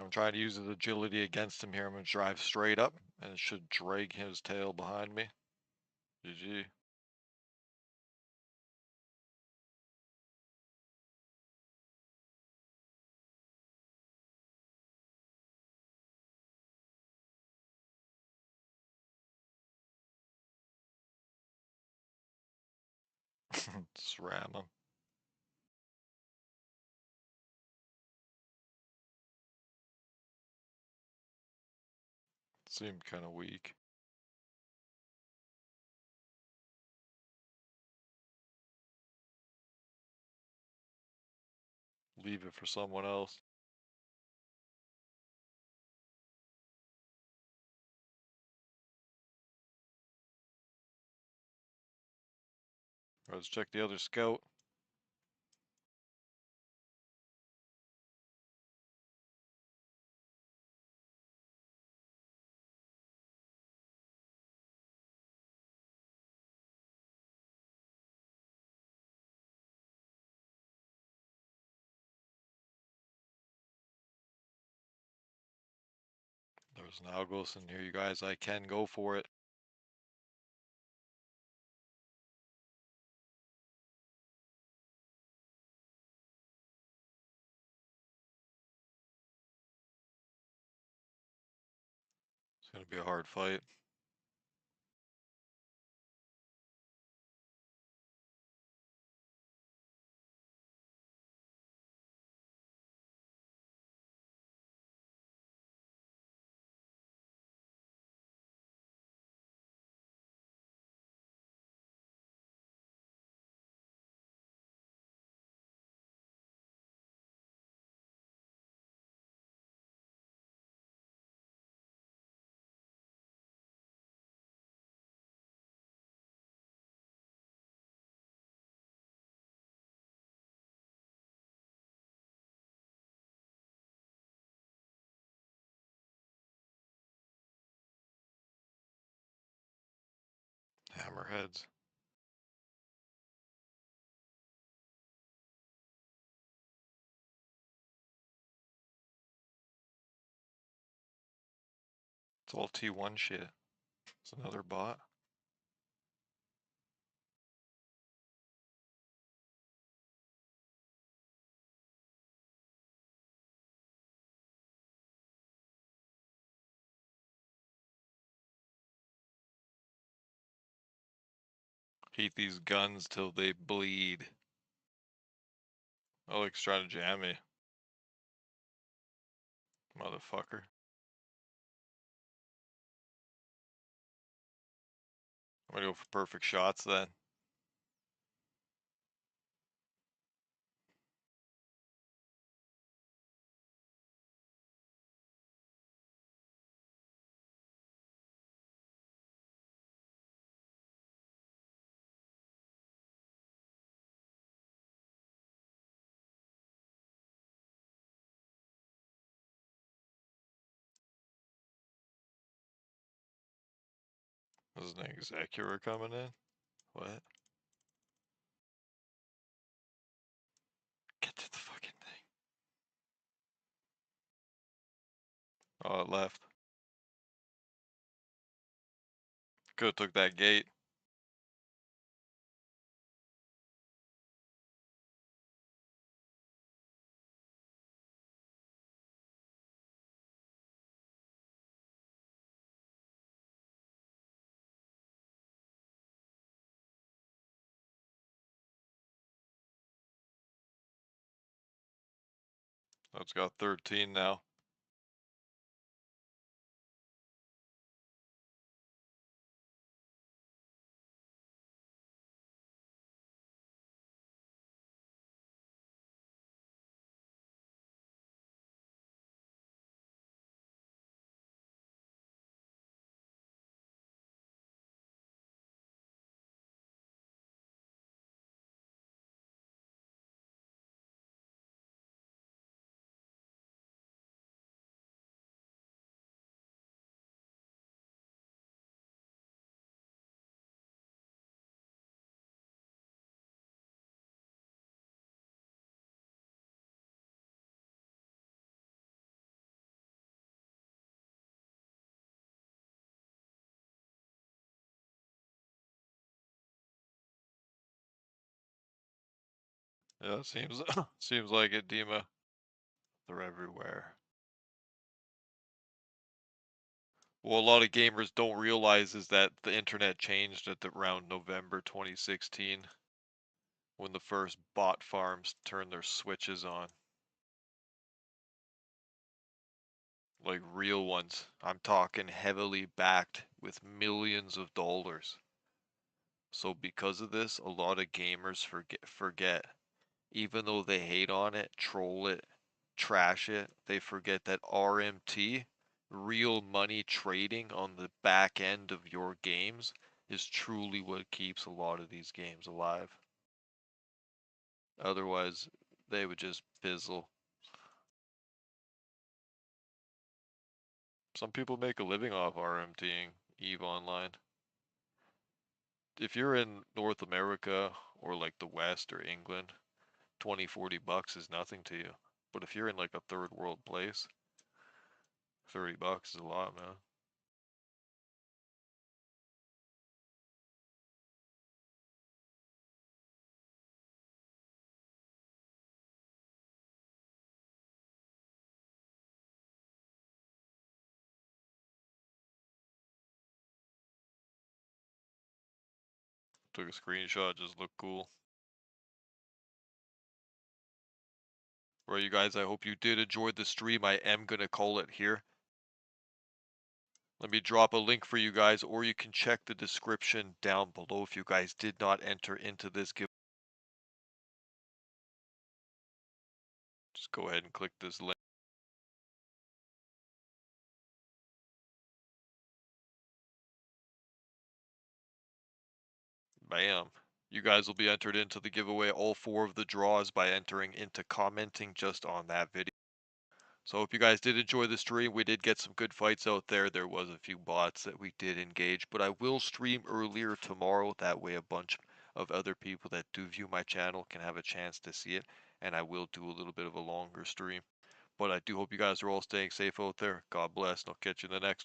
I'm trying to use his agility against him here. I'm going to drive straight up, and it should drag his tail behind me. GG. Just ram them. Seemed kind of weak. Leave it for someone else. Let's check the other scout. There's an Algos in here, you guys. I can go for it. It's gonna be a hard fight. Hammerheads. It's all T1 shit. It's another bot. Heat these guns till they bleed. Alex trying to jam me. Motherfucker. I'm gonna go for perfect shots then. There's an executor coming in. What? Get to the fucking thing. Oh, it left. Could've took that gate. Oh, it's got 13 now. Yeah, seems seems like it, Dima. They're everywhere. Well, a lot of gamers don't realize is that the internet changed at around November 2016. when the first bot farms turn their switches on. Like real ones. I'm talking heavily backed with millions of dollars. So because of this, a lot of gamers forget. Even though they hate on it, troll it, trash it, they forget that RMT, real money trading on the back end of your games, is truly what keeps a lot of these games alive. Otherwise, they would just fizzle. Some people make a living off RMTing EVE Online. If you're in North America or like the West or England, 20, 40 bucks is nothing to you. But if you're in like a third world place, 30 bucks is a lot, man. Took a screenshot, just looked cool. Right, you guys, I hope you did enjoy the stream. I am gonna call it here. Let me drop a link for you guys, or you can check the description down below if you guys did not enter into this giveaway. Just go ahead and click this link. Bam. You guys will be entered into the giveaway, all 4 of the draws, by entering into commenting just on that video. So if you guys did enjoy the stream, we did get some good fights out there. There was a few bots that we did engage, but I will stream earlier tomorrow. That way a bunch of other people that do view my channel can have a chance to see it, and I will do a little bit of a longer stream. But I do hope you guys are all staying safe out there. God bless, and I'll catch you in the next